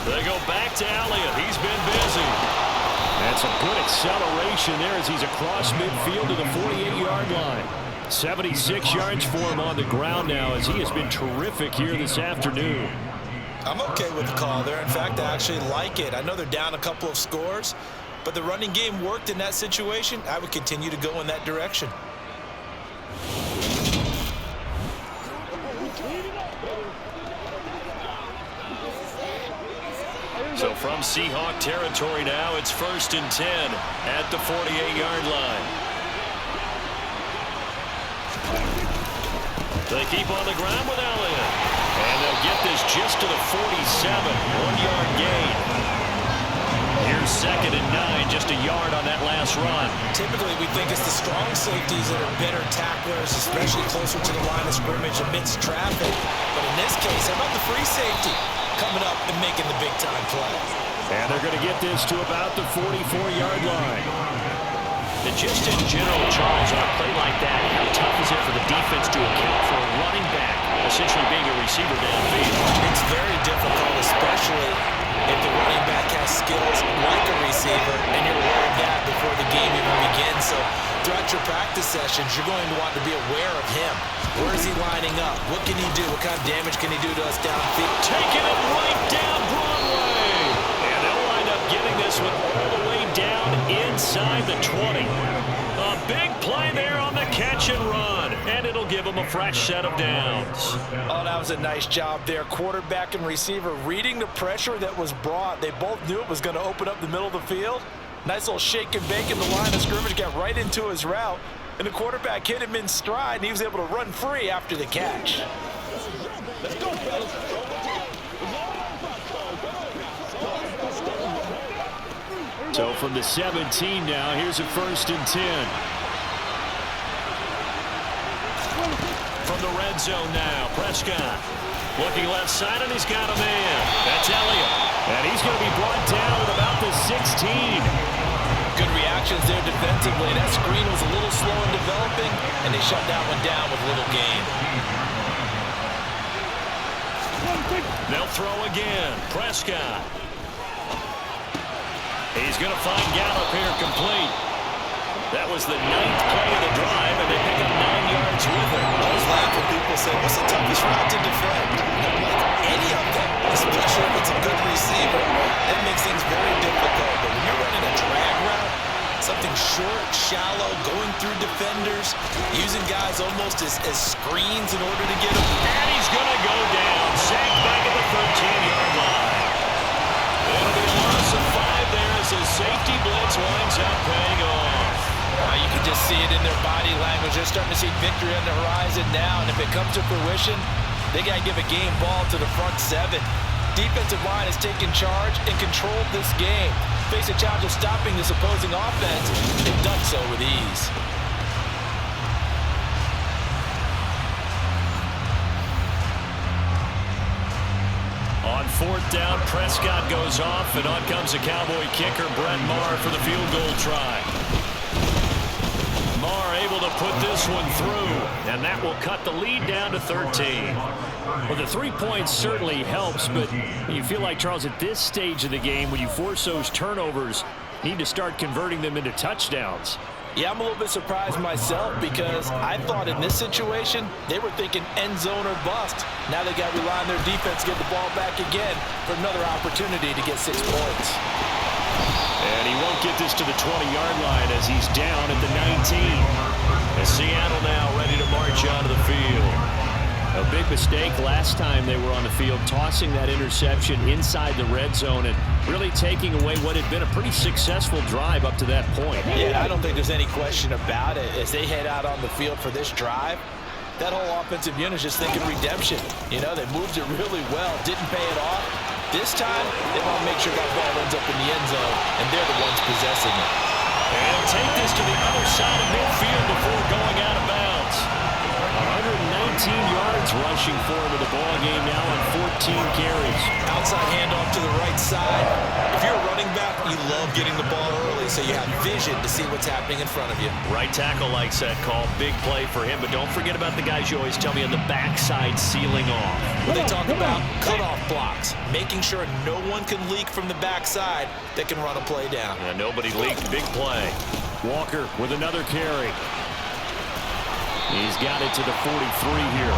They go back to Elliott. He's been busy. And some good acceleration there as he's across midfield to the 48-yard line. 76 yards for him on the ground now as he has been terrific here this afternoon. I'm okay with the call there. In fact, I actually like it. I know they're down a couple of scores, but the running game worked in that situation. I would continue to go in that direction. So from Seahawk territory now, it's 1st and 10 at the 48-yard line. They keep on the ground with Elliott. And they'll get this just to the 47, 1-yard gain. Here's 2nd and 9, just a yard on that last run. Typically, we think it's the strong safeties that are better tacklers, especially closer to the line of scrimmage amidst traffic. But in this case, how about the free safety coming up and making the big-time play? And they're going to get this to about the 44-yard line. And just in general, Charles, on a play like that, how tough is it for the defense to account for a running back essentially being a receiver downfield? It's very difficult, especially if the running back has skills like a receiver, and you're aware of that before the game even begins. So throughout your practice sessions, you're going to want to be aware of him. Where is he lining up? What can he do? What kind of damage can he do to us downfield? Taking it right down Broadway. And they'll wind up getting this one all the way down inside the 20. A big play there on the catch and run. And it'll give them a fresh set of downs. Oh, that was a nice job there. Quarterback and receiver reading the pressure that was brought. They both knew it was going to open up the middle of the field. Nice little shake and bake in the line of scrimmage. Got right into his route. And the quarterback hit him in stride, and he was able to run free after the catch. Let's go, fellas. So from the 17 now, here's a 1st and 10. From the red zone now, Prescott looking left side, and he's got a man. That's Elliott. And he's going to be brought down at about the 16. Good reactions there defensively. That screen was a little slow in developing, and they shut that one down with little gain. They'll throw again. Prescott. He's going to find Gallup here complete. That was the 9th play of the drive, and they pick up 9 yards with it. I always laugh when people say, what's the toughest route to defend? I'm like, any of them, especially if it's a good receiver. That makes things very difficult. But when you're running a drag route, something short, shallow, going through defenders, using guys almost as screens in order to get them. And he's going to go down, sacked back at the 13-yard line. It'll be a loss of 5 there as the safety blitz winds up paying off. You can just see it in their body language. They're starting to see victory on the horizon now, and if it comes to fruition, they got to give a game ball to the front 7. Defensive line has taken charge and controlled this game. Face a challenge of stopping this opposing offense. They've done so with ease. 4th down. Prescott goes off, and on comes the Cowboy kicker, Brett Maher, for the field goal try. Maher able to put this one through, and that will cut the lead down to 13. Well, the 3 points certainly helps, but you feel like, Charles, at this stage of the game, when you force those turnovers, you need to start converting them into touchdowns. Yeah, I'm a little bit surprised myself because I thought in this situation they were thinking end zone or bust. Now they got to rely on their defense to get the ball back again for another opportunity to get 6 points. And he won't get this to the 20-yard line as he's down at the 19. And Seattle now ready to march onto the field. A big mistake last time they were on the field, tossing that interception inside the red zone and really taking away what had been a pretty successful drive up to that point. Yeah, I don't think there's any question about it. As they head out on the field for this drive, that whole offensive unit is just thinking redemption. You know, they moved it really well, didn't pay it off. This time, they want to make sure that ball ends up in the end zone, and they're the ones possessing it. And take this to the other side of midfield before going out of bounds. 119 yards rushing for him in the ball game now on 14 carries. Outside handoff to the right side. If you're a running back, you love getting the ball early so you have vision to see what's happening in front of you. Right tackle likes that call. Big play for him, but don't forget about the guys you always tell me on the backside sealing off. When they talk about cutoff blocks, making sure no one can leak from the backside that can run a play down. Yeah, nobody leaked. Big play. Walker with another carry. He's got it to the 43 here.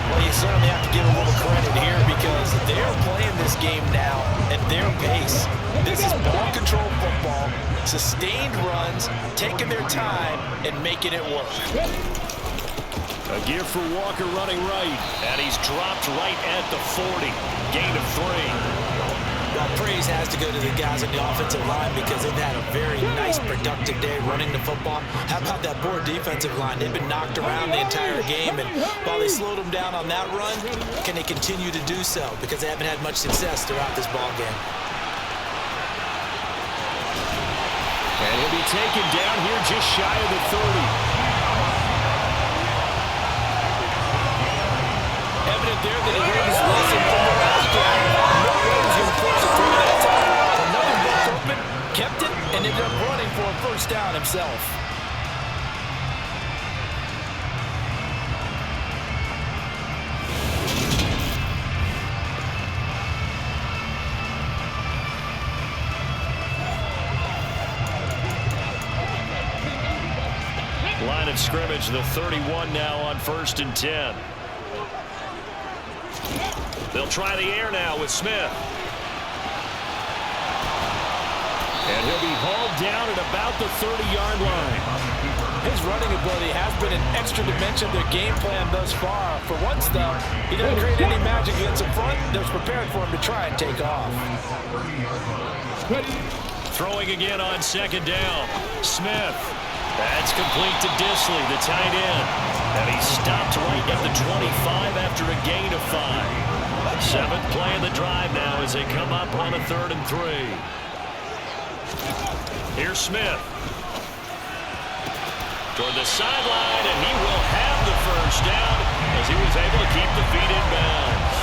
Well, you certainly have to give a little credit here because they're playing this game now at their pace. This is ball control football, sustained runs, taking their time, and making it work. A give for Walker running right, and he's dropped right at the 40. Gain of 3. Well, praise has to go to the guys on the offensive line because they've had a very nice, productive day running the football. How about that poor defensive line? They've been knocked around the entire game, and while they slowed them down on that run, can they continue to do so? Because they haven't had much success throughout this ball game. And he'll be taken down here just shy of the 30. Evident there that he learned his lesson from the last game. No way he's going to force it through that time. Another look open, kept it, and ended up running for a first down himself. Line of scrimmage, the 31 now on 1st and 10. They'll try the air now with Smith. And he'll be hauled down at about the 30-yard line. His running ability has been an extra dimension of their game plan thus far. For once, though, he doesn't create any magic against the front. They're prepared for him to try and take off. Throwing again on 2nd down. Smith. That's complete to Disley, the tight end. And he's stopped right at the 25 after a gain of 5. 7th play of the drive now as they come up on a 3rd and 3. Here's Smith. Toward the sideline, and he will have the first down as he was able to keep the feet in bounds.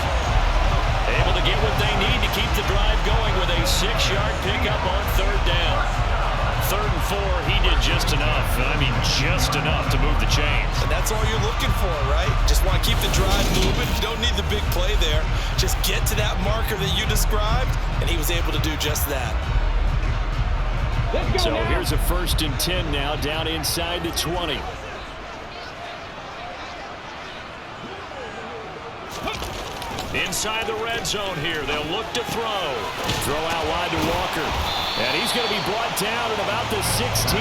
Able to get what they need to keep the drive going with a 6-yard pickup on 3rd down. 3rd and 4, he did just enough. I mean, just enough to move the chains. And that's all you're looking for, right? Just want to keep the drive moving. You don't need the big play there. Just get to that marker that you described, and he was able to do just that. So here's a 1st and 10 now, down inside the 20. Inside the red zone here, they'll look to throw. Throw out wide to Walker. And he's going to be brought down at about the 16.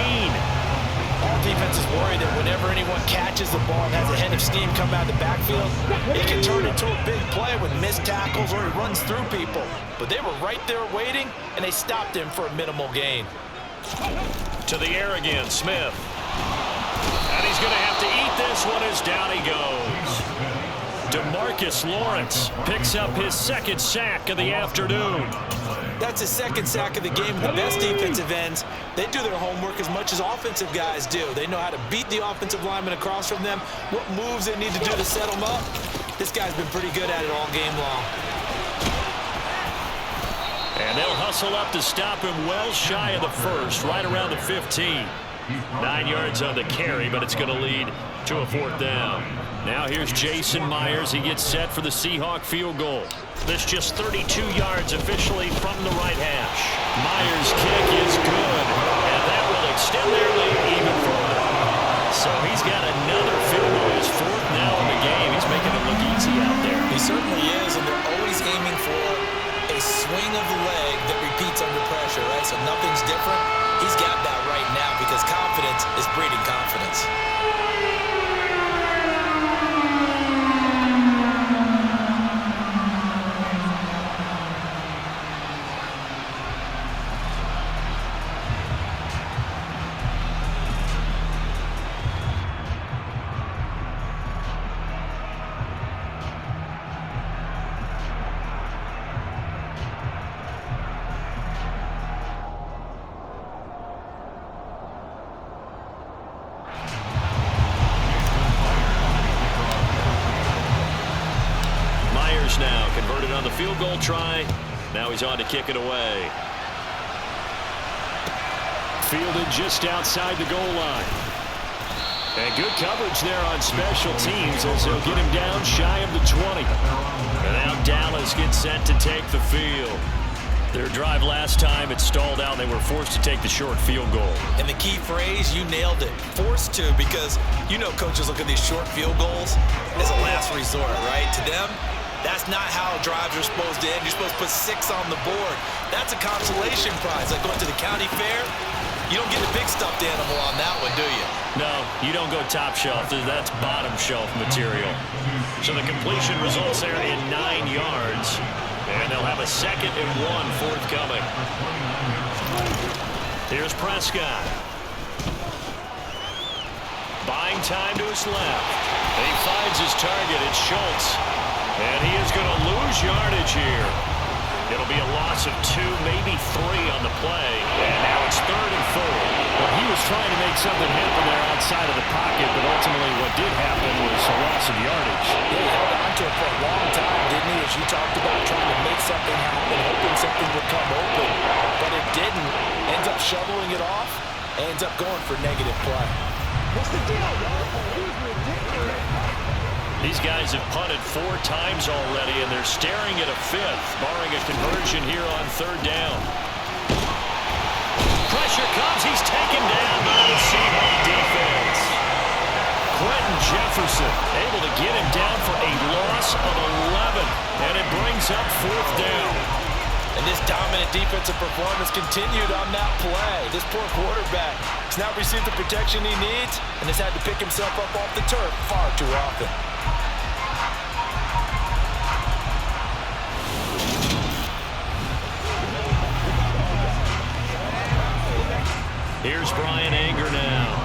All defense is worried that whenever anyone catches the ball and has a head of steam come out of the backfield, it can turn into a big play with missed tackles or he runs through people. But they were right there waiting, and they stopped him for a minimal gain. To the air again, Smith. And he's going to have to eat this one as down he goes. DeMarcus Lawrence picks up his 2nd sack of the afternoon. That's his 2nd sack of the game. The best defensive ends, they do their homework as much as offensive guys do. They know how to beat the offensive lineman across from them, what moves they need to do to set them up. This guy's been pretty good at it all game long. muscle up to stop him well shy of the first, right around the 15. 9 yards on the carry, but it's going to lead to a 4th down. Now here's Jason Myers. He gets set for the Seahawk field goal. This just 32 yards officially from the right hash. Myers' kick is good, and that will extend their lead even further. So he's got another field goal. His 4th now in the game. He's making it look easy out there. He certainly is, and they're always aiming for a swing of the leg that repeats under pressure, right? So nothing's different. He's got that right now because confidence is breeding confidence. Now converted on the field goal try. Now he's on to kick it away. Fielded just outside the goal line. And good coverage there on special teams as he'll get him down shy of the 20. And now Dallas gets set to take the field. Their drive last time, it stalled out. They were forced to take the short field goal. And the key phrase, you nailed it. Forced to, because you know coaches look at these short field goals as a last resort, right? To them, that's not how drives are supposed to end. You're supposed to put 6 on the board. That's a consolation prize. Like going to the county fair, you don't get a big stuffed animal on that one, do you? No, you don't go top shelf. That's bottom shelf material. So the completion results there in 9 yards. And they'll have a 2nd and 1 forthcoming. Here's Prescott. Buying time to his left. And he finds his target. It's Schultz. And he is going to lose yardage here. It'll be a loss of 2, maybe 3 on the play. And now it's 3rd and 4. Well, he was trying to make something happen there outside of the pocket, but ultimately what did happen was a loss of yardage. Yeah, he held on to it for a long time, didn't he? As you talked about trying to make something happen, hoping something would come open. But it didn't. Ends up shoveling it off. Ends up going for negative play. What's the deal, y'all? He's ridiculous. These guys have punted 4 times already, and they're staring at a 5th, barring a conversion here on 3rd down. Pressure comes. He's taken down by the Seahawks defense. Quentin Jefferson able to get him down for a loss of 11, and it brings up 4th down. And this dominant defensive performance continued on that play. This poor quarterback has not received the protection he needs and has had to pick himself up off the turf far too often. Here's Brian Anger now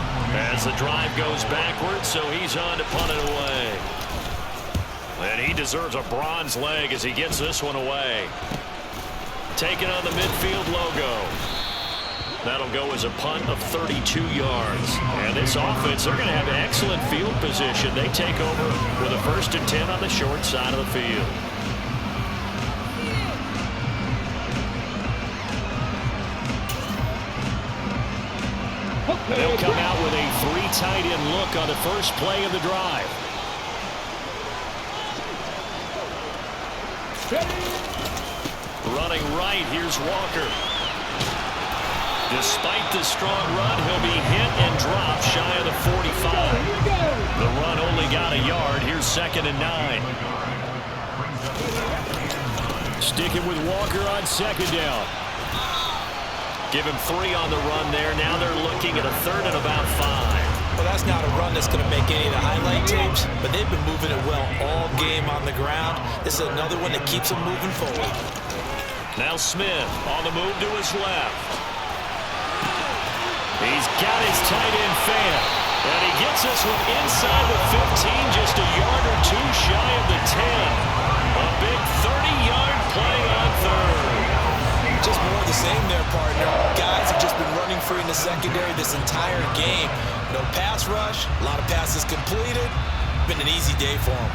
as the drive goes backwards, so he's on to punt it away. And he deserves a bronze leg as he gets this one away. Taking on the midfield logo. That'll go as a punt of 32 yards. And this offense, they're going to have excellent field position. They take over with a 1st and 10 on the short side of the field. And they'll come out with a 3 tight end look on the first play of the drive. Running right, here's Walker. Despite the strong run, he'll be hit and dropped shy of the 45. The run only got a yard. Here's 2nd and 9. Sticking with Walker on 2nd down. Give him 3 on the run there. Now they're looking at a 3rd and about 5. Well, that's not a run that's going to make any of the highlight tapes, but they've been moving it well all game on the ground. This is another one that keeps them moving forward. Now Smith on the move to his left. He's got his tight end fan. And he gets this one inside the 15, just a yard or 2 shy of the 10. A big 30-yard play on 3rd. Just more of the same there, partner. Guys have just been running free in the secondary this entire game. No pass rush, a lot of passes completed. Been an easy day for them.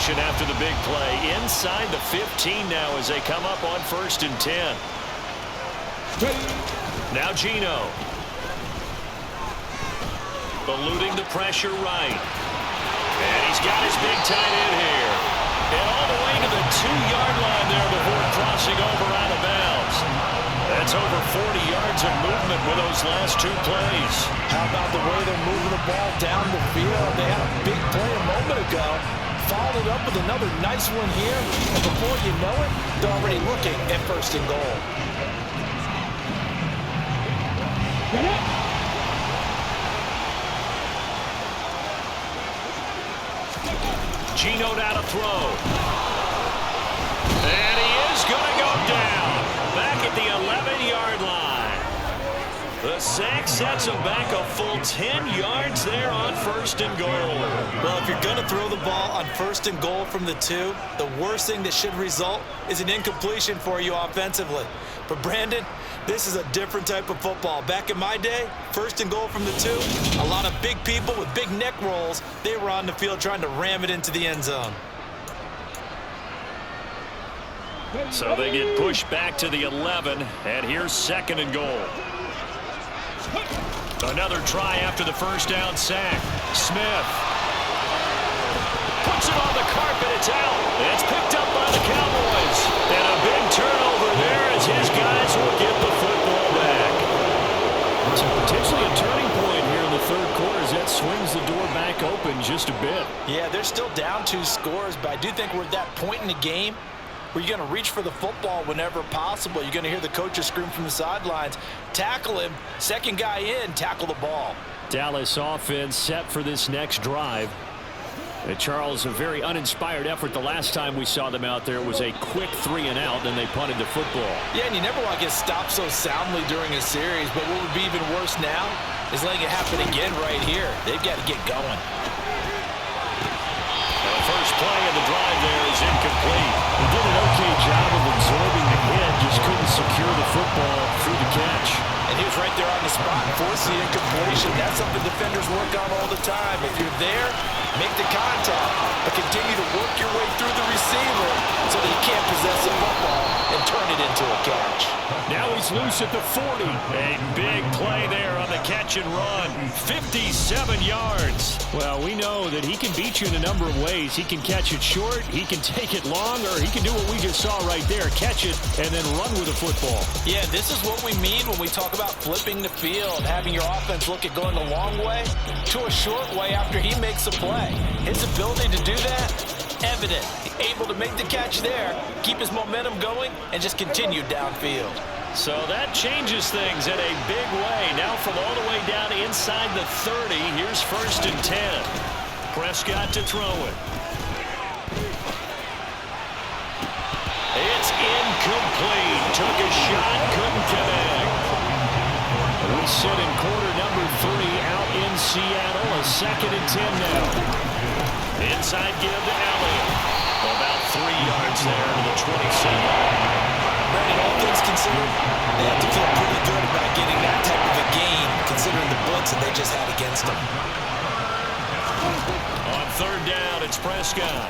formation after the big play. Inside the 15 now as they come up on 1st and 10. Now Geno. Eluding the pressure right. And he's got his big tight end here. And all the way to the 2-yard line there before crossing over out of bounds. That's over 40 yards of movement with those last 2 plays. How about the way they're moving the ball down the field? They had a big play a moment ago. Followed up with another nice one here. And before you know it, they're already looking at 1st and goal. Geno now to throw. And he is going to go down. Back at the 11-yard line. The sack sets him back a full 10 yards there on 1st and goal. Well, if you're going to throw the ball on 1st and goal from the 2, the worst thing that should result is an incompletion for you offensively. But Brandon, this is a different type of football. Back in my day, 1st and goal from the 2, a lot of big people with big neck rolls, they were on the field trying to ram it into the end zone. So they get pushed back to the 11, and here's 2nd and goal. Another try after the 1st down sack. Smith puts it on the carpet. It's out. It's picked up by the Cowboys. And a big turnover there as his guys will get the football back. So potentially a turning point here in the 3rd quarter as that swings the door back open just a bit. Yeah, they're still down 2 scores, but I do think we're at that point in the game where you're going to reach for the football whenever possible. You're going to hear the coaches scream from the sidelines, tackle him, 2nd guy in, tackle the ball. Dallas offense set for this next drive. And Charles, a very uninspired effort the last time we saw them out there. It was a quick 3 and out, then they punted the football. Yeah, and you never want to get stopped so soundly during a series, but what would be even worse now is letting it happen again right here. They've got to get going. The first play of the drive there is incomplete. He did an okay job of absorbing the hit, just couldn't secure the football through the catch. And he was right there on the spot, force the incompletion. That's something defenders work on all the time. If you're there, make the contact, but continue to work your way through the receiver so that he can't possess the football and turn it into a catch. Now he's loose at the 40. A big play there on the catch and run. 57 yards. Well, we know that he can beat you in a number of ways. He can catch it short, he can take it long, or he can do what we just saw right there, catch it and then run with the football. Yeah, this is what we mean when we talk about flipping the field, having your offense look at going a long way to a short way after he makes a play. His ability to do that, evident. Able to make the catch there, keep his momentum going, and just continue downfield. So that changes things in a big way. Now from all the way down inside the 30, here's 1st and 10. Prescott to throw it. It's incomplete. Took a shot, couldn't connect. We sit in quarter number 3 out in Seattle. A 2nd and 10 now. Inside give to Elliott. About 3 yards there to the 27. Brandon, all things considered, they have to feel pretty good about getting that type of a gain, considering the blitz that they just had against them. On 3rd down, it's Prescott.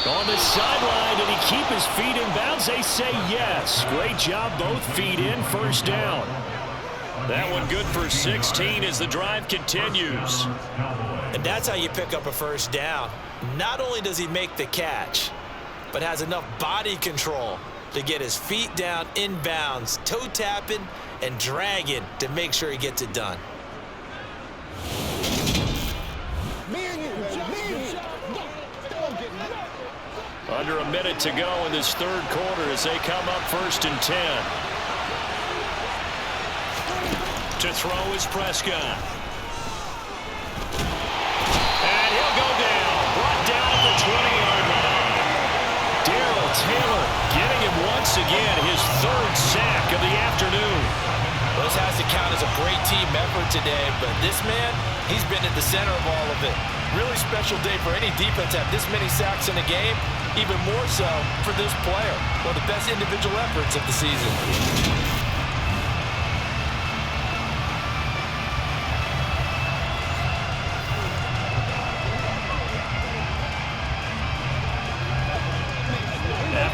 On the sideline, did he keep his feet in bounds? They say yes. Great job, both feet in, 1st down. That one good for 16 as the drive continues. And that's how you pick up a 1st down. Not only does he make the catch, but has enough body control to get his feet down in bounds, toe tapping and dragging to make sure he gets it done. Under a minute to go in this 3rd quarter as they come up 1st and 10. To throw is Prescott. And he'll go down. Brought down at the 20-yard line. Darrell Taylor getting him once again, his 3rd sack of the afternoon. Well, this has to count as a great team effort today, but this man, he's been at the center of all of it. Really special day for any defense to have this many sacks in a game, even more so for this player. One of the best individual efforts of the season.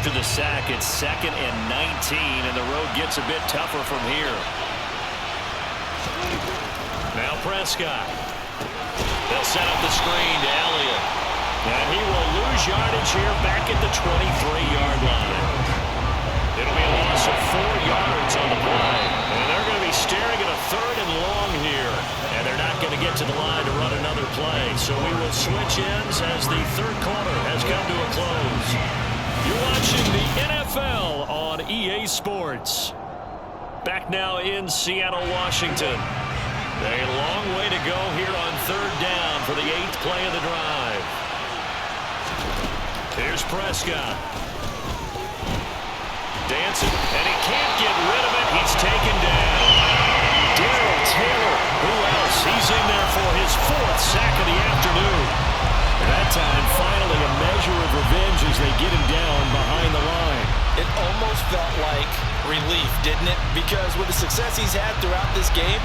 after the sack. It's 2nd and 19, and the road gets a bit tougher from here. Now Prescott. They'll set up the screen to Elliott. And he will lose yardage here back at the 23-yard line. It'll be a loss of 4 yards on the play. And they're going to be staring at a 3rd and long here. And they're not going to get to the line to run another play. So we will switch ends as the 3rd quarter has come to a close. You're watching the NFL on EA Sports. Back now in Seattle, Washington. A long way to go here on 3rd down for the 8th play of the drive. Here's Prescott. Dancing, and he can't get rid of it. He's taken down. Darrell Taylor, who else? He's in there for his 4th sack of the afternoon. That time, finally, a measure of revenge as they get him down behind the line. It almost felt like relief, didn't it? Because with the success he's had throughout this game,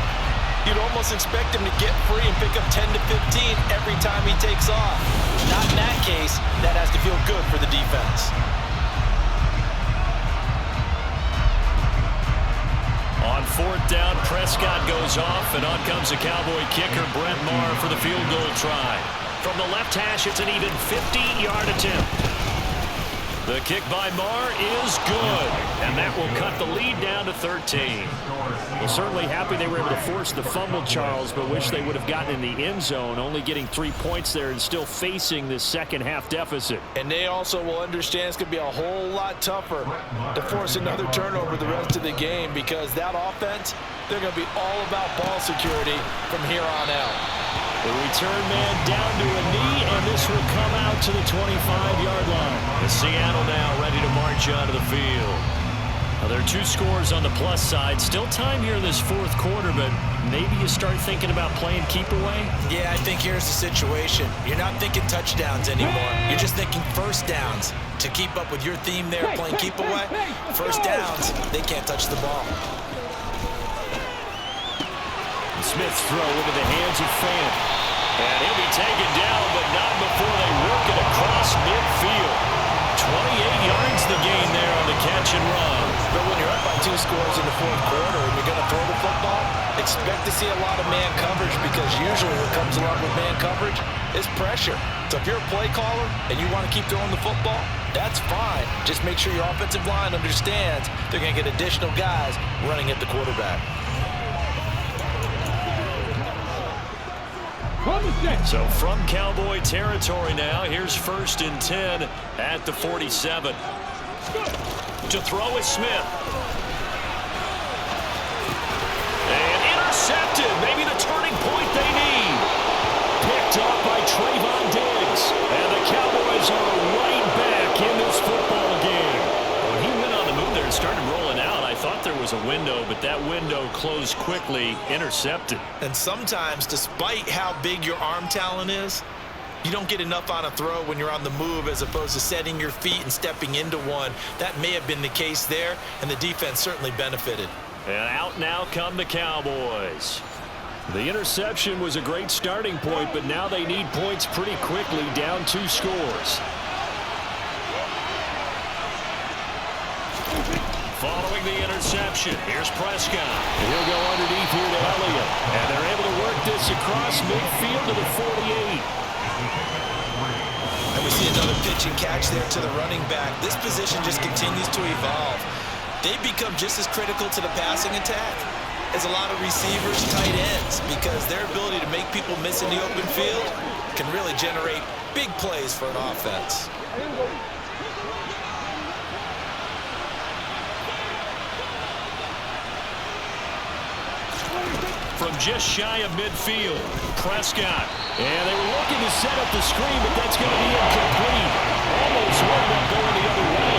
you'd almost expect him to get free and pick up 10 to 15 every time he takes off. Not in that case. That has to feel good for the defense. On 4th down, Prescott goes off, and on comes the Cowboy kicker, Brett Maher, for the field goal try. From the left hash, it's an even 50-yard attempt. The kick by Maher is good, and that will cut the lead down to 13. Well, certainly happy they were able to force the fumble, Charles, but wish they would have gotten in the end zone, only getting 3 points there and still facing this second-half deficit. And they also will understand it's going to be a whole lot tougher to force another turnover the rest of the game, because that offense, they're going to be all about ball security from here on out. The return man down to a knee, and this will come out to the 25-yard line. And Seattle now ready to march onto the field. Now, there are 2 scores on the plus side. Still time here in this 4th quarter, but maybe you start thinking about playing keep away? Yeah, I think here's the situation. You're not thinking touchdowns anymore. You're just thinking first downs. To keep up with your theme there, playing keep away, first downs, they can't touch the ball. Smith's throw into the hands of Fant. And he'll be taken down, but not before they work it across midfield. 28 yards the gain there on the catch and run. But when you're up by 2 scores in the 4th quarter and you're going to throw the football, expect to see a lot of man coverage, because usually what comes along with man coverage is pressure. So if you're a play caller and you want to keep throwing the football, that's fine. Just make sure your offensive line understands they're going to get additional guys running at the quarterback. So from Cowboy territory now, here's 1st and 10 at the 47. To throw is Smith. And intercepted. Maybe the turning point they need. Picked up by Trayvon Diggs. And the Cowboys are right back in this football game. When he went on the move there and started rolling out, I thought there was a window, but that window closed quickly, intercepted. And sometimes, despite how big your arm talent is, you don't get enough on a throw when you're on the move as opposed to setting your feet and stepping into one. That may have been the case there, and the defense certainly benefited. And out now come the Cowboys. The interception was a great starting point, but now they need points pretty quickly, down 2 scores. Following the interception, here's Prescott. He'll go underneath here to Elliott. And they're able to work this across midfield to the 48. And we see another pitch and catch there to the running back. This position just continues to evolve. They become just as critical to the passing attack as a lot of receivers, tight ends, because their ability to make people miss in the open field can really generate big plays for an offense. From just shy of midfield, Prescott. And they were looking to set up the screen, but that's going to be incomplete. Almost wound up going the other way.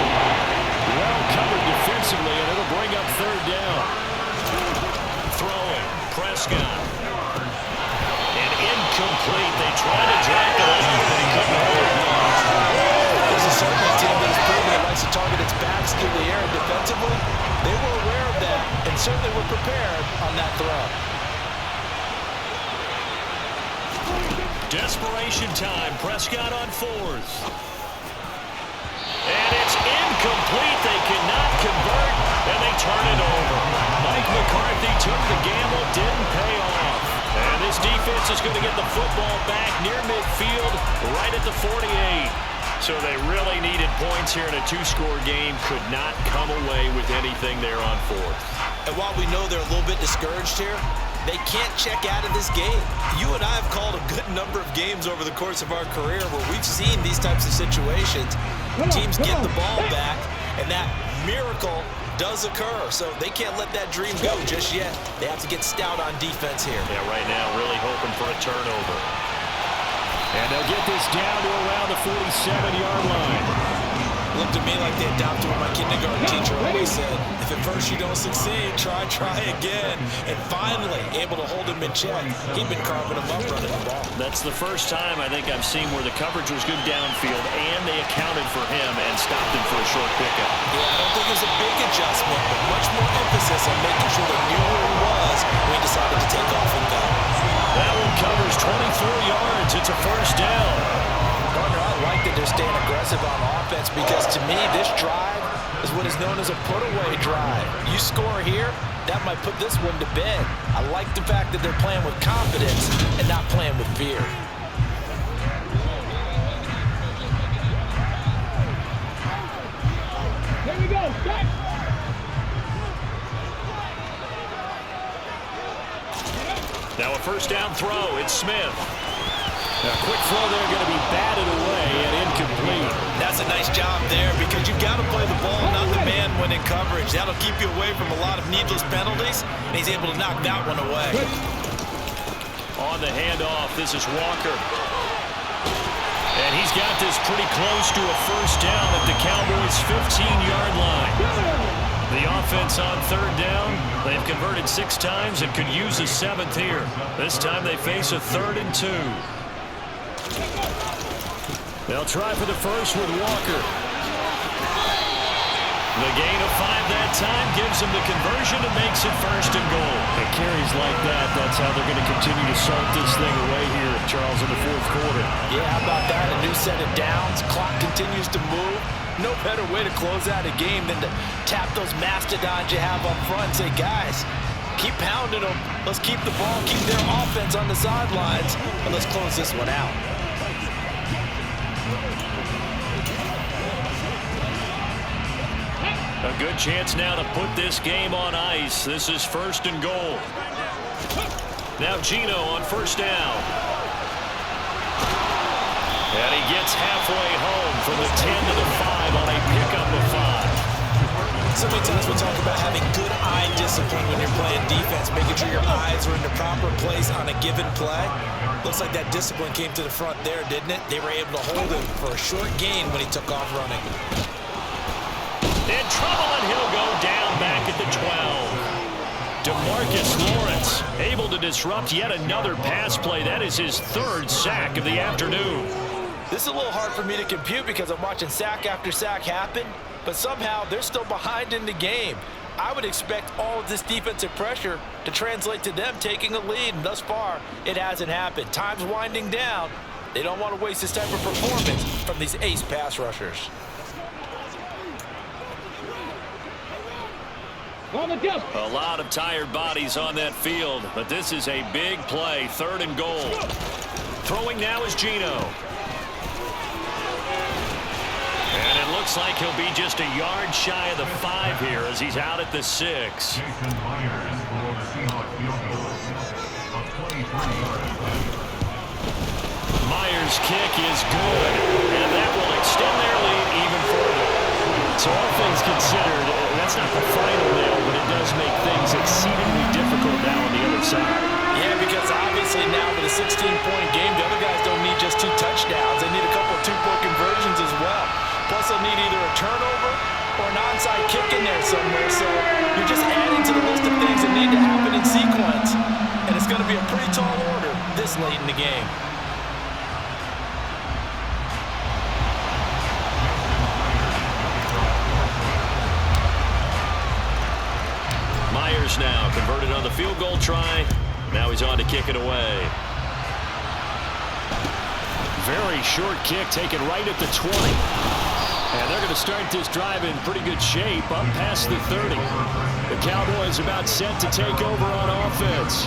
Well covered defensively, and it'll bring up 3rd down. Throwing, Prescott. And incomplete. They tried to drag the line, but he couldn't hold it. There's a certain team that has proven it likes to target its backs through the air, and defensively, they were aware of that and certainly were prepared on that throw. Desperation time. Prescott on 4th. And it's incomplete. Incomplete. They cannot convert, and they turn it over. Mike McCarthy took the gamble, didn't pay off. And this defense is going to get the football back near midfield, right at the 48. So they really needed points here in a two-score game. Could not come away with anything there on fourth. And while we know they're a little bit discouraged here, they can't check out of this game. You and I have called a good number of games over the course of our career where we've seen these types of situations. Teams get the ball back, and that miracle does occur. So they can't let that dream go just yet. They have to get stout on defense here. Yeah, right now really hoping for a turnover. And they'll get this down to around the 47-yard line. Looked at me like they adopted what my kindergarten teacher always said. If at first you don't succeed, try again. And finally, able to hold him in check. He'd been carving him up running the ball. That's the first time I think I've seen where the coverage was good downfield and they accounted for him and stopped him for a short pickup. Yeah, I don't think it was a big adjustment, but much more emphasis on making sure they knew where he was when he decided to take off and go. That one covers 24 yards. It's a first down. Gardner, I like that they're staying aggressive on offense because to me, this drive is what is known as a put-away drive. You score here, that might put this one to bed. I like the fact that they're playing with confidence and not playing with fear. Here we go, set. Now a first down throw. It's Smith. A quick throw there going to be batted away and incomplete. That's a nice job there because you've got to play the ball, not the man when in coverage. That'll keep you away from a lot of needless penalties, and he's able to knock that one away. On the handoff, this is Walker. And he's got this pretty close to a first down at the Cowboys' 15-yard line. The offense on third down. They've converted 6 times and could use a 7th here. This time they face a 3rd and 2. They'll try for the first with Walker. The gain of 5 that time gives them the conversion and makes it 1st and goal. It carries like that. That's how they're going to continue to salt this thing away here, Charles, in the 4th quarter. Yeah, how about that? A new set of downs. Clock continues to move. No better way to close out a game than to tap those mastodons you have up front and say, guys, keep pounding them. Let's keep the ball, keep their offense on the sidelines, and let's close this one out. A good chance now to put this game on ice. This is 1st and goal. Now Geno on first down. And he gets halfway home from the 10 to the 5 on a pickup of 5. So many times we talk about having good eye discipline when you're playing defense, making sure your eyes are in the proper place on a given play. Looks like that discipline came to the front there, didn't it? They were able to hold him for a short gain when he took off running. In trouble, and he'll go down back at the 12. DeMarcus Lawrence able to disrupt yet another pass play. That is his 3rd sack of the afternoon. This is a little hard for me to compute because I'm watching sack after sack happen, but somehow they're still behind in the game. I would expect all of this defensive pressure to translate to them taking a lead, and thus far, it hasn't happened. Time's winding down. They don't want to waste this type of performance from these ace pass rushers. A lot of tired bodies on that field, but this is a big play, 3rd and goal. Throwing now is Geno. And it looks like he'll be just a yard shy of the 5 here as he's out at the 6. Myers' kick is good, and that will extend their lead even further. So all things considered, that's not the final nail, but it does make things exceedingly difficult now on the other side. Yeah, because obviously now with a 16-point game, the other guys don't need just 2 touchdowns. They need a couple of 2-point conversions as well. Plus, they'll need either a turnover or an onside kick in there somewhere. So you're just adding to the list of things that need to happen in sequence. And it's going to be a pretty tall order this late in the game. Myers now converted on the field goal try. Now he's on to kick it away. Very short kick taken right at the 20. And they're going to start this drive in pretty good shape up past the 30. The Cowboys about set to take over on offense.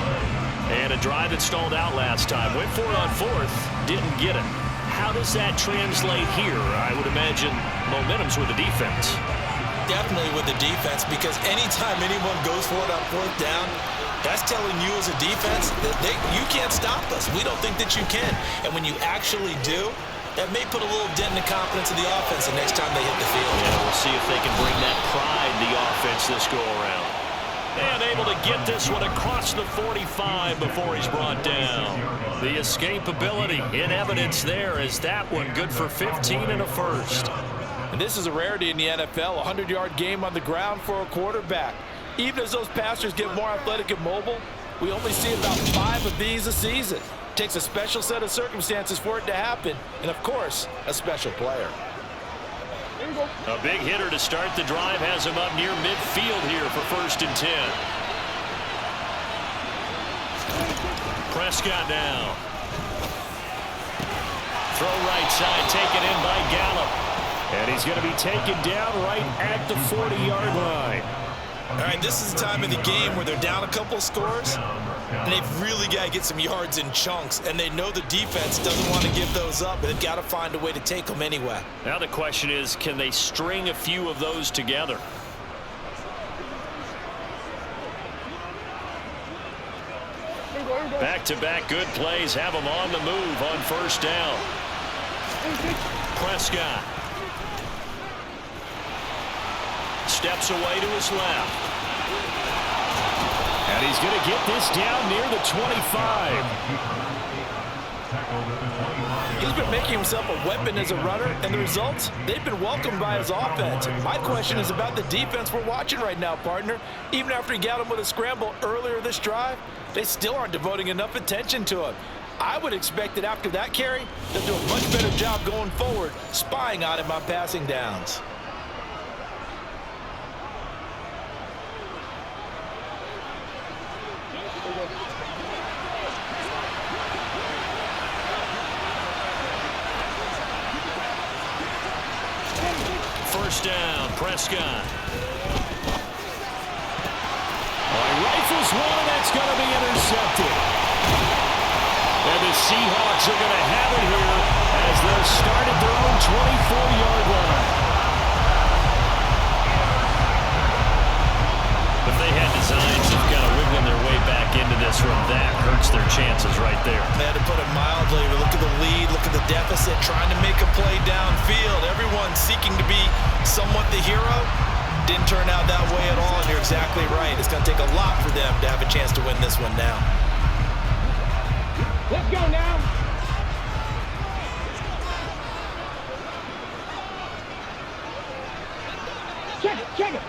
And a drive that stalled out last time. Went for it on fourth. Didn't get it. How does that translate here? I would imagine momentum's with the defense. Definitely with the defense, because anytime anyone goes for it on fourth down, that's telling you as a defense that you can't stop us. We don't think that you can. And when you actually do, that may put a little dent in the confidence of the offense the next time they hit the field. Yeah, we'll see if they can bring that pride in the offense this go-around. And able to get this one across the 45 before he's brought down. The escapability in evidence there as that one good for 15 and a first. And this is a rarity in the NFL, a 100-yard game on the ground for a quarterback. Even as those passers get more athletic and mobile, we only see about 5 of these a season. It takes a special set of circumstances for it to happen, and of course, a special player. A big hitter to start the drive has him up near midfield here for 1st and 10. Prescott now. Throw right side, taken in by Gallup. And he's going to be taken down right at the 40-yard line. All right, this is the time of the game where they're down a couple scores, and they've really got to get some yards in chunks, and they know the defense doesn't want to give those up, but they've got to find a way to take them anyway. Now the question is, can they string a few of those together? Back-to-back good plays have them on the move on 1st down. Prescott. Steps away to his left. And he's going to get this down near the 25. He's been making himself a weapon as a runner, and the results, they've been welcomed by his offense. My question is about the defense we're watching right now, partner. Even after he got him with a scramble earlier this drive, they still aren't devoting enough attention to him. I would expect that after that carry, they'll do a much better job going forward, spying on him on passing downs. First down, Prescott. Rifles one, and that's going to be intercepted. And the Seahawks are going to have it here as they'll start at their own 24-yard line. If they had designs of kind of wiggling their way back into this one, that hurts their chances right there. They had to put it mildly. Look at the lead, look at the deficit, trying to make a play downfield. Everyone seeking to be somewhat the hero. Didn't turn out that way at all, and you're exactly right. It's going to take a lot for them to have a chance to win this one now. Let's go now. Check it.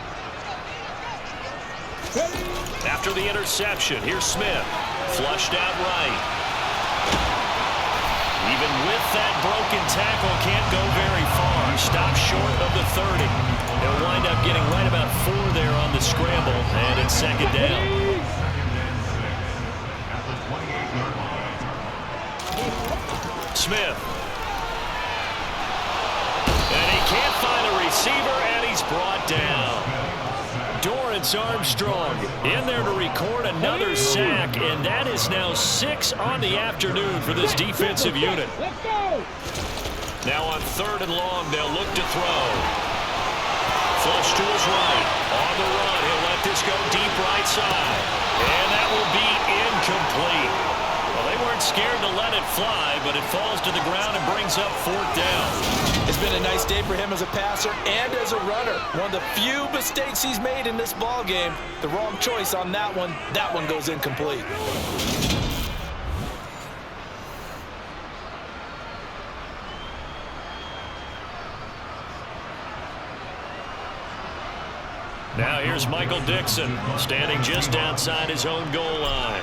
After the interception, here's Smith. Flushed out right. Even with that broken tackle, can't go very far. Stopped short of the 30. He'll wind up getting right about 4 there on the scramble, and it's 2nd down. Smith. And he can't find a receiver, and he's brought down. Dorrance Armstrong in there to record another sack, and that is now 6 on the afternoon for this defensive unit. Now on 3rd and long, they'll look to throw. Flush to his right. On the run, he'll let this go deep right side. And that will be incomplete. Well, they weren't scared to let it fly, but it falls to the ground and brings up 4th down. It's been a nice day for him as a passer and as a runner. One of the few mistakes he's made in this ball game. The wrong choice on that one. That one goes incomplete. Now here's Michael Dixon, standing just outside his own goal line.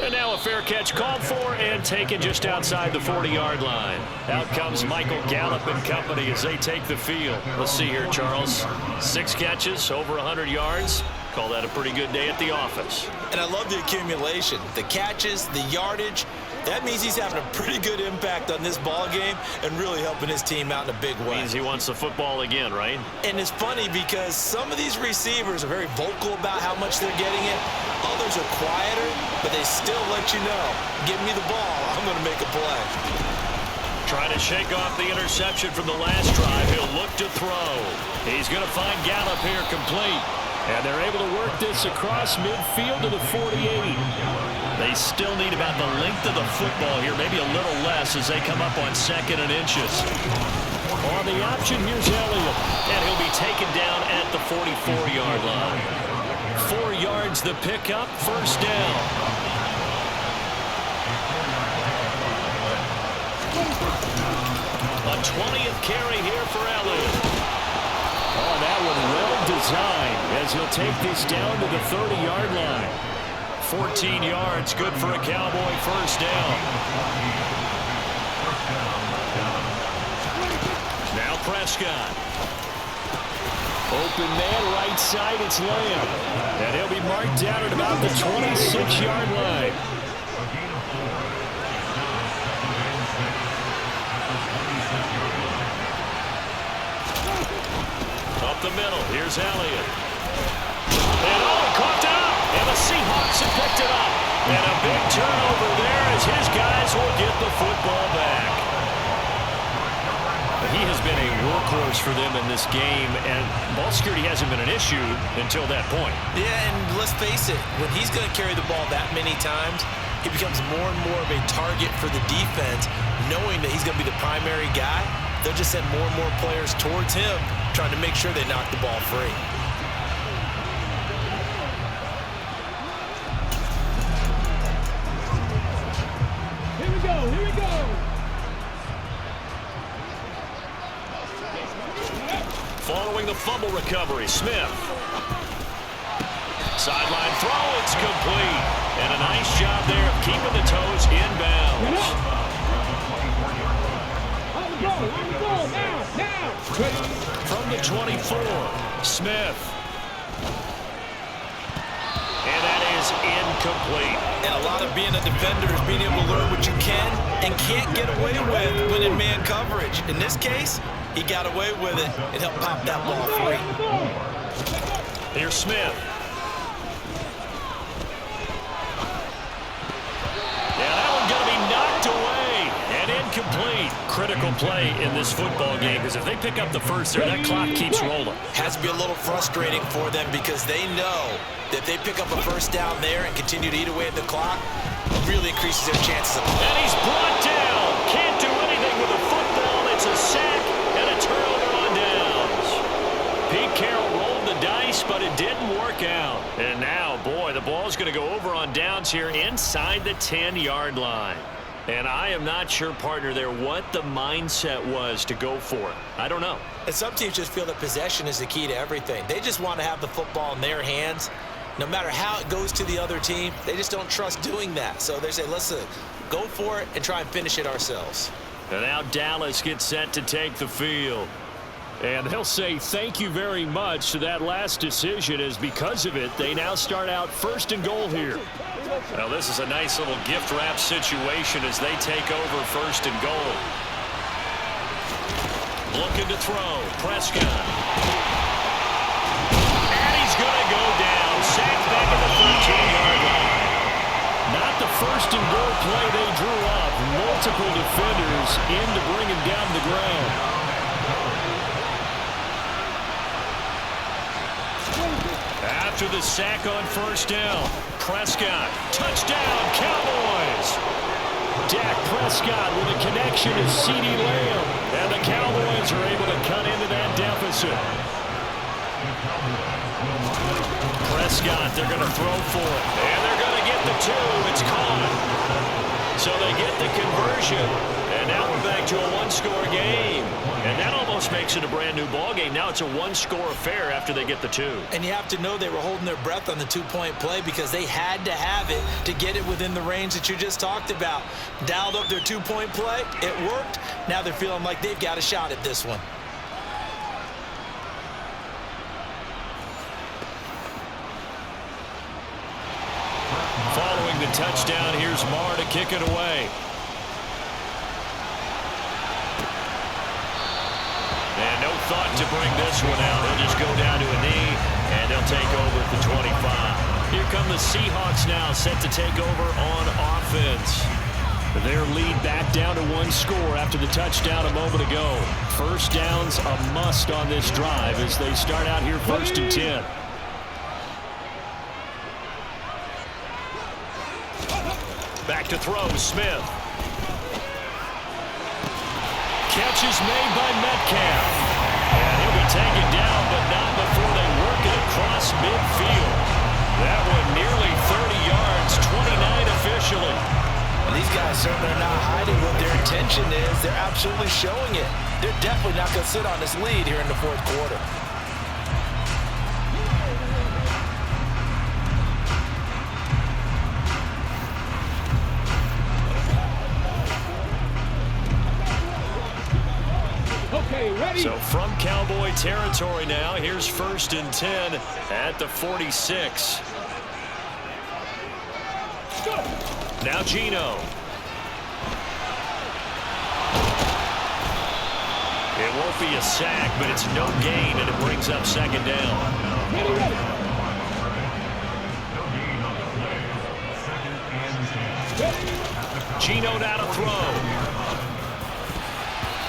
And now a fair catch called for and taken just outside the 40-yard line. Out comes Michael Gallup and company as they take the field. Let's see here, Charles. 6 catches, over 100 yards. Call that a pretty good day at the office. And I love the accumulation, the catches, the yardage. That means he's having a pretty good impact on this ball game and really helping his team out in a big way. Means he wants the football again, right? And it's funny because some of these receivers are very vocal about how much they're getting it. Others are quieter, but they still let you know, give me the ball, I'm going to make a play. Trying to shake off the interception from the last drive. He'll look to throw. He's going to find Gallup here complete. And they're able to work this across midfield to the 48. They still need about the length of the football here, maybe a little less as they come up on 2nd and inches. On the option, here's Elliott. And he'll be taken down at the 44-yard line. 4 yards the pickup, first down. A 20th carry here for Elliott. Oh, that one well designed as he'll take this down to the 30-yard line. 14 yards, good for a Cowboy first down. Now Prescott. Open man, right side, it's Lamb. And he'll be marked down at about the 26-yard line. Up the middle, here's Elliott. And caught up! And the Seahawks have picked it up. And a big turnover there as his guys will get the football back. He has been a workhorse for them in this game, and ball security hasn't been an issue until that point. Yeah, and let's face it, when he's going to carry the ball that many times, he becomes more and more of a target for the defense, knowing that he's going to be the primary guy. They'll just send more and more players towards him, trying to make sure they knock the ball free. Here we go, here we go. Following the fumble recovery, Smith. Sideline throw, it's complete. And a nice job there of keeping the toes inbounds. From the 24, Smith. And that is incomplete. And a lot of being a defender is being able to learn what you can and can't get away with when in man coverage. In this case, he got away with it and helped pop that ball free. Here's Smith. Yeah, that one's going to be knocked away and incomplete. Critical play in this football game because if they pick up the first there, that clock keeps rolling. Has to be a little frustrating for them because they know that if they pick up a first down there and continue to eat away at the clock, it really increases their chances of And he's brought down. Can't do anything with the football. It's a sack and a turnover on downs. Pete Carroll rolled the dice, but it didn't work out. And now, boy, the ball's going to go over on downs here inside the 10-yard line. And I am not sure, partner, there what the mindset was to go for it. I don't know. And some teams just feel that possession is the key to everything. They just want to have the football in their hands. No matter how it goes to the other team, they just don't trust doing that. So they say, listen, go for it and try and finish it ourselves. And now Dallas gets set to take the field. And they'll say thank you very much to that last decision, as because of it, they now start out 1st and goal here. Well, this is a nice little gift wrap situation as they take over 1st and goal. Looking to throw, Prescott. And he's going to go down. Sacked back at the 13-yard line. Not the 1st and goal play they drew up. Multiple defenders in to bring him down the ground. After the sack on 1st down, Prescott, touchdown, Cowboys. Dak Prescott with a connection to CeeDee Lamb. And the Cowboys are able to cut into that deficit. Prescott, they're going to throw for it. And they're going to get the 2. It's caught. So they get the conversion. And now we're back to a 1-score game. And that almost makes it a brand-new ball game. Now it's a 1-score affair after they get the 2. And you have to know they were holding their breath on the 2-point play because they had to have it to get it within the range that you just talked about. Dialed up their 2-point play. It worked. Now they're feeling like they've got a shot at this one. touchdown. Here's Marr to kick it away. And no thought to bring this one out. He'll just go down to a knee, and they'll take over at the 25. Here come the Seahawks now, set to take over on offense. Their lead back down to one score after the touchdown a moment ago. First down's a must on this drive as they start out here 1st and 10. Back to throw, Smith. Catch is made by Metcalf. And he'll be taken down, but not before they work it across midfield. That one nearly 30 yards, 29 officially. And these guys certainly are not hiding what their intention is. They're absolutely showing it. They're definitely not going to sit on this lead here in the 4th quarter. So from Cowboy territory now, here's 1st and 10 at the 46. Now Geno. It won't be a sack, but it's no gain, and it brings up 2nd down. Geno now to throw.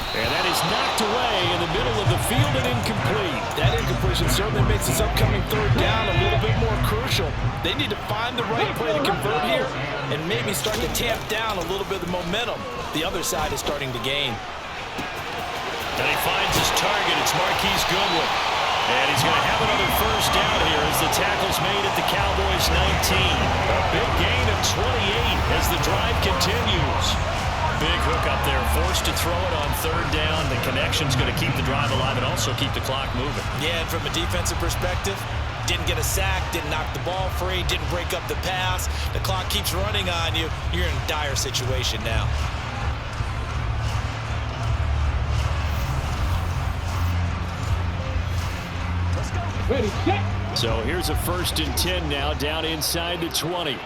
And that is knocked away in the middle of the field and incomplete. That incompletion certainly makes this upcoming 3rd down a little bit more crucial. They need to find the right play to convert here and maybe start to tamp down a little bit of the momentum the other side is starting to gain. And he finds his target. It's Marquise Goodwin. And he's going to have another 1st down here as the tackle's made at the Cowboys 19. A big gain of 28 as the drive continues. Big hook up there, forced to throw it on 3rd down. The connection's going to keep the drive alive and also keep the clock moving. Yeah, and from a defensive perspective, didn't get a sack, didn't knock the ball free, didn't break up the pass. The clock keeps running on you. You're in a dire situation now. Ready, set. So here's a 1st and 10 now, down inside the 20.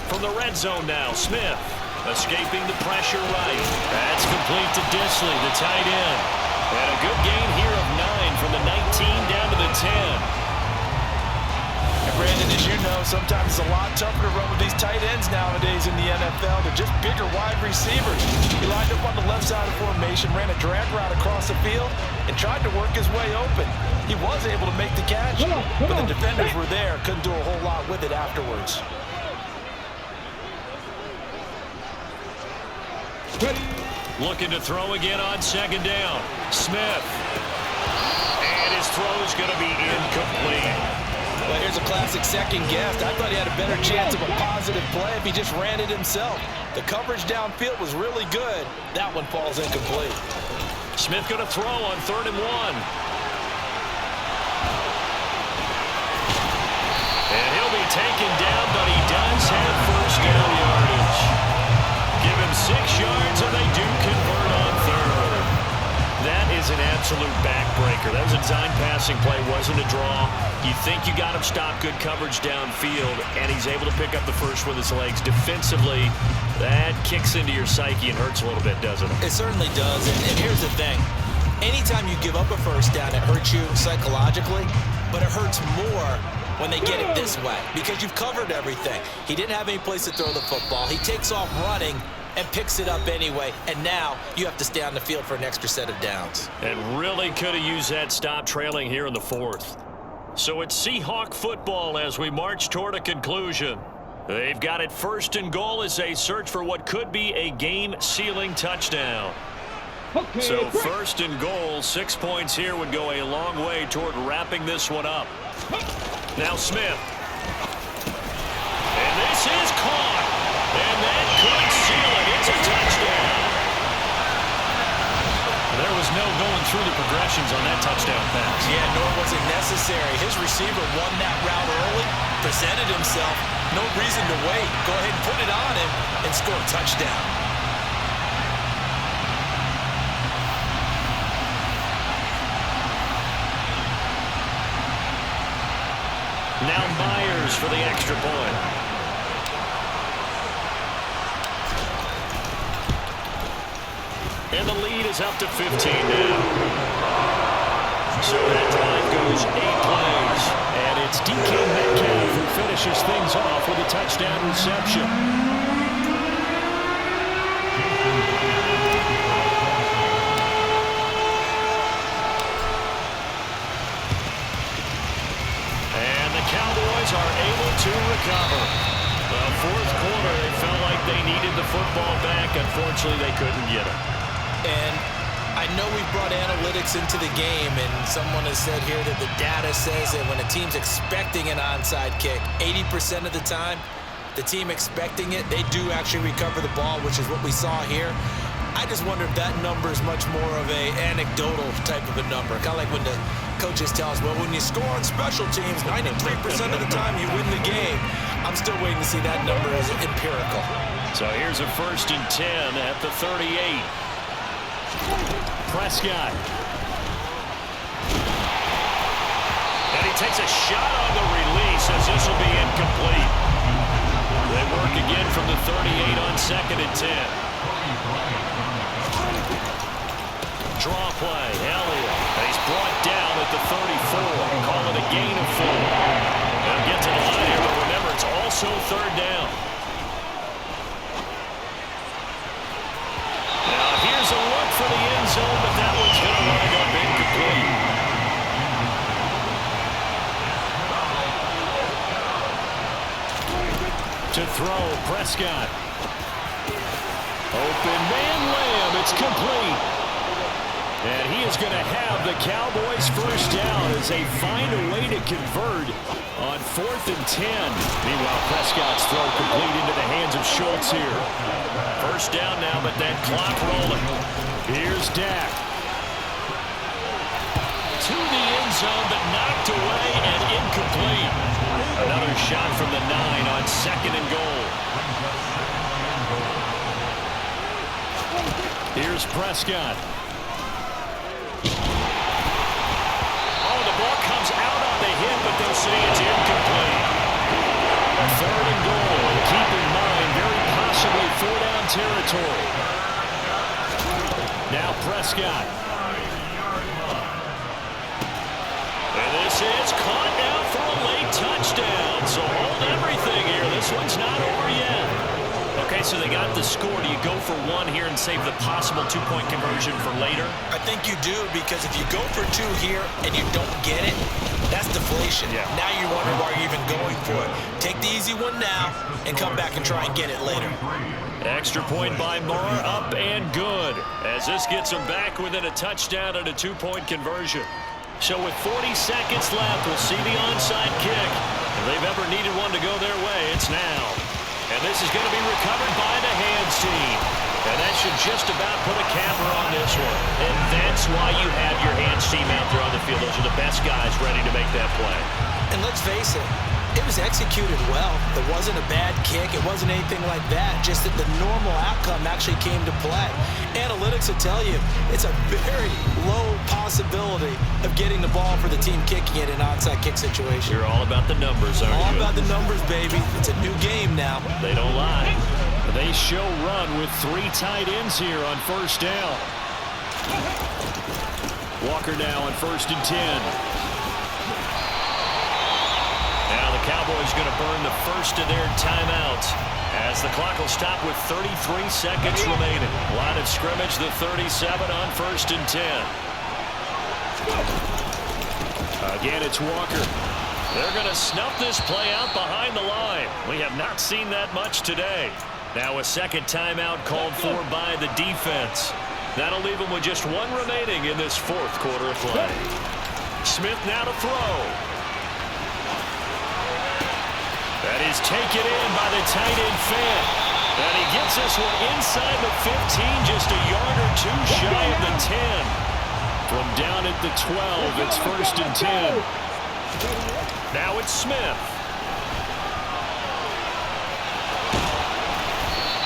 From the red zone now, Smith escaping the pressure right. That's complete to Disley, the tight end. And a good gain here of 9 from the 19 down to the 10. And Brandon, as you know, sometimes it's a lot tougher to run with these tight ends nowadays in the NFL. They're just bigger wide receivers. He lined up on the left side of formation, ran a drag route across the field, and tried to work his way open. He was able to make the catch, but the defenders were there, couldn't do a whole lot with it afterwards. Looking to throw again on 2nd down. Smith. And his throw's going to be incomplete. Well, here's a classic second guess. I thought he had a better chance of a positive play if he just ran it himself. The coverage downfield was really good. That one falls incomplete. Smith going to throw on 3rd and 1. And he'll be taken down, but he does have 1st down yardage. Give him 6 yards, and they do convert on 3rd. That is an absolute backbreaker. That was a design passing play, wasn't a draw. You think you got him stopped, good coverage downfield, and he's able to pick up the first with his legs. Defensively, that kicks into your psyche and hurts a little bit, doesn't it? It certainly does, and here's the thing. Anytime you give up a 1st down, it hurts you psychologically, but it hurts more when they get it this way because you've covered everything. He didn't have any place to throw the football. He takes off running and picks it up anyway, and now you have to stay on the field for an extra set of downs. And really could have used that stop trailing here in the 4th. So it's Seahawk football as we march toward a conclusion. They've got it 1st and goal as they search for what could be a game-sealing touchdown. Okay, So quick. 1st and goal, 6 points here would go a long way toward wrapping this one up. Now Smith. And this is caught. And that could seal it. It's a touchdown. There was no going through the progressions on that touchdown pass. Yeah, nor was it necessary. His receiver won that route early, presented himself. No reason to wait. Go ahead and put it on him and score a touchdown. Now Myers for the extra point. And the lead is up to 15 now. So that drive goes 8 plays. And it's DK Metcalf who finishes things off with a touchdown reception. And the Cowboys are able to recover. The fourth quarter, they felt like they needed the football back. Unfortunately, they couldn't get it. And I know we brought analytics into the game, and someone has said here that the data says that when a team's expecting an onside kick, 80% of the time, the team expecting it, they do actually recover the ball, which is what we saw here. I just wonder if that number is much more of a anecdotal type of a number. Kind of like when the coaches tell us, well, when you score on special teams, 93% of the time you win the game. I'm still waiting to see that number as empirical. So here's a 1st and 10 at the 38. Prescott. And he takes a shot on the release as this will be incomplete. They work again from the 38 on 2nd and 10. Draw play, Elliott. And he's brought down at the 34. Call it a gain of 4. They'll get to the line here, but remember, it's also 3rd down. Now here's a look for the end zone, but that one's going to wind up incomplete. To throw, Prescott. Open man layup, it's complete. And he is going to have the Cowboys' 1st down as they find a way to convert on 4th and 10. Meanwhile, Prescott's throw complete into the hands of Schultz here. 1st down now, but that clock rolling. Here's Dak. To the end zone, but knocked away and incomplete. Another shot from the 9 on 2nd and goal. Here's Prescott. Ball comes out on the hit, but they'll say it's incomplete. 3rd and goal. And keep in mind, very possibly 4-down territory. Now Prescott. And this is caught now for a late touchdown. So hold everything here. This one's not over yet. Okay, so they got the score. Do you go for 1 here and save the possible 2-point conversion for later? I think you do, because if you go for 2 here and you don't get it, that's deflation. Yeah. Now you wonder why you're even going for it. Take the easy one now and come back and try and get it later. Extra point by Moore, up and good, as this gets them back within a touchdown and a 2-point conversion. So with 40 seconds left, we'll see the onside kick. If they've ever needed one to go their way, it's now. And this is going to be recovered by the hands team. And that should just about put a capper on this one. And that's why you have your hands team out there on the field. Those are the best guys ready to make that play. And let's face it, it was executed well. It wasn't a bad kick. It wasn't anything like that. Just that the normal outcome actually came to play. Analytics will tell you it's a very low possibility of getting the ball for the team kicking it in an onside kick situation. You're all about the numbers, aren't you? All about the numbers, baby. It's a new game now. They don't lie. They show run with 3 tight ends here on 1st down. Walker now on 1st and 10. Now the Cowboys going to burn the first of their timeouts as the clock will stop with 33 seconds remaining. Line of scrimmage, the 37 on 1st and 10. Again, it's Walker. They're going to snuff this play out behind the line. We have not seen that much today. Now a 2nd timeout called for by the defense. That'll leave them with just 1 remaining in this 4th quarter of play. Smith now to throw. That is taken in by the tight end Fant. And he gets this one inside the 15, just a yard or 2 shy of the 10. From down at the 12, it's 1st and 10. Now it's Smith.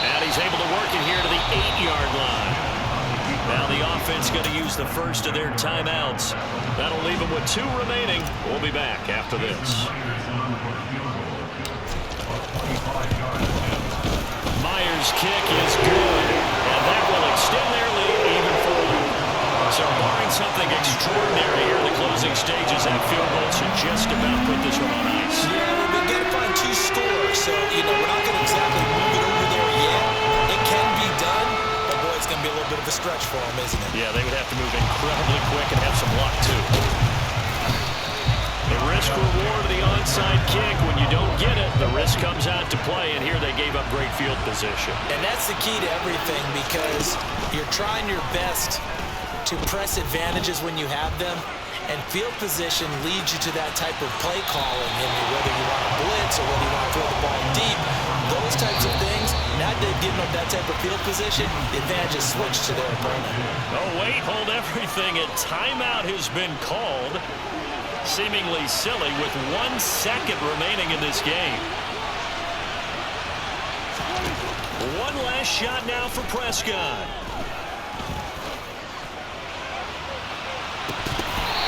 And he's able to work it here to the 8-yard line. Now the offense going to use the first of their timeouts. That'll leave them with 2 remaining. We'll be back after this. Myers' kick is good, and that will extend their lead even further. So barring something extraordinary here in the closing stages, that field goal should just about put this one on ice. Yeah, we've got to find 2 scores, so, we're not going to exactly move it over there yet. It can be done, but, boy, it's going to be a little bit of a stretch for them, isn't it? Yeah, they would have to move incredibly quick and have some luck, too. The risk reward of the onside kick, when you don't get it, the risk comes out to play, and here they gave up great field position. And that's the key to everything, because you're trying your best to press advantages when you have them, and field position leads you to that type of play calling, and whether you want to blitz or whether you want to throw the ball deep, those types of things. Now they've given up that type of field position, the advantage is switched to their opponent. Oh, wait, hold everything. A timeout has been called. Seemingly silly with 1 second remaining in this game. One last shot now for Prescott.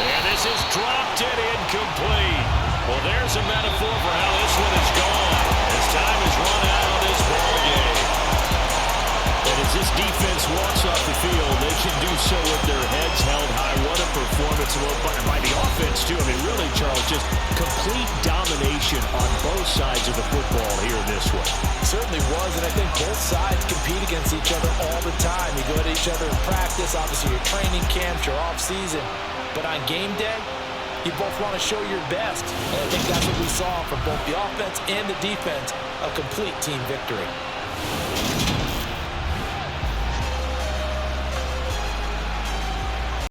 And this is dropped and incomplete. Well, there's a metaphor for how this one is gone. As time has run out on this ball game. And as this defense walks off the field, they can do so with their heads held high. What a performance by the offense, too. I mean, really, Charles, just complete domination on both sides of the football here in this one. Certainly was, and I think both sides compete against each other all the time. You go at each other in practice, obviously your training camps, your off-season. But on game day, you both want to show your best. And I think that's what we saw from both the offense and the defense, a complete team victory.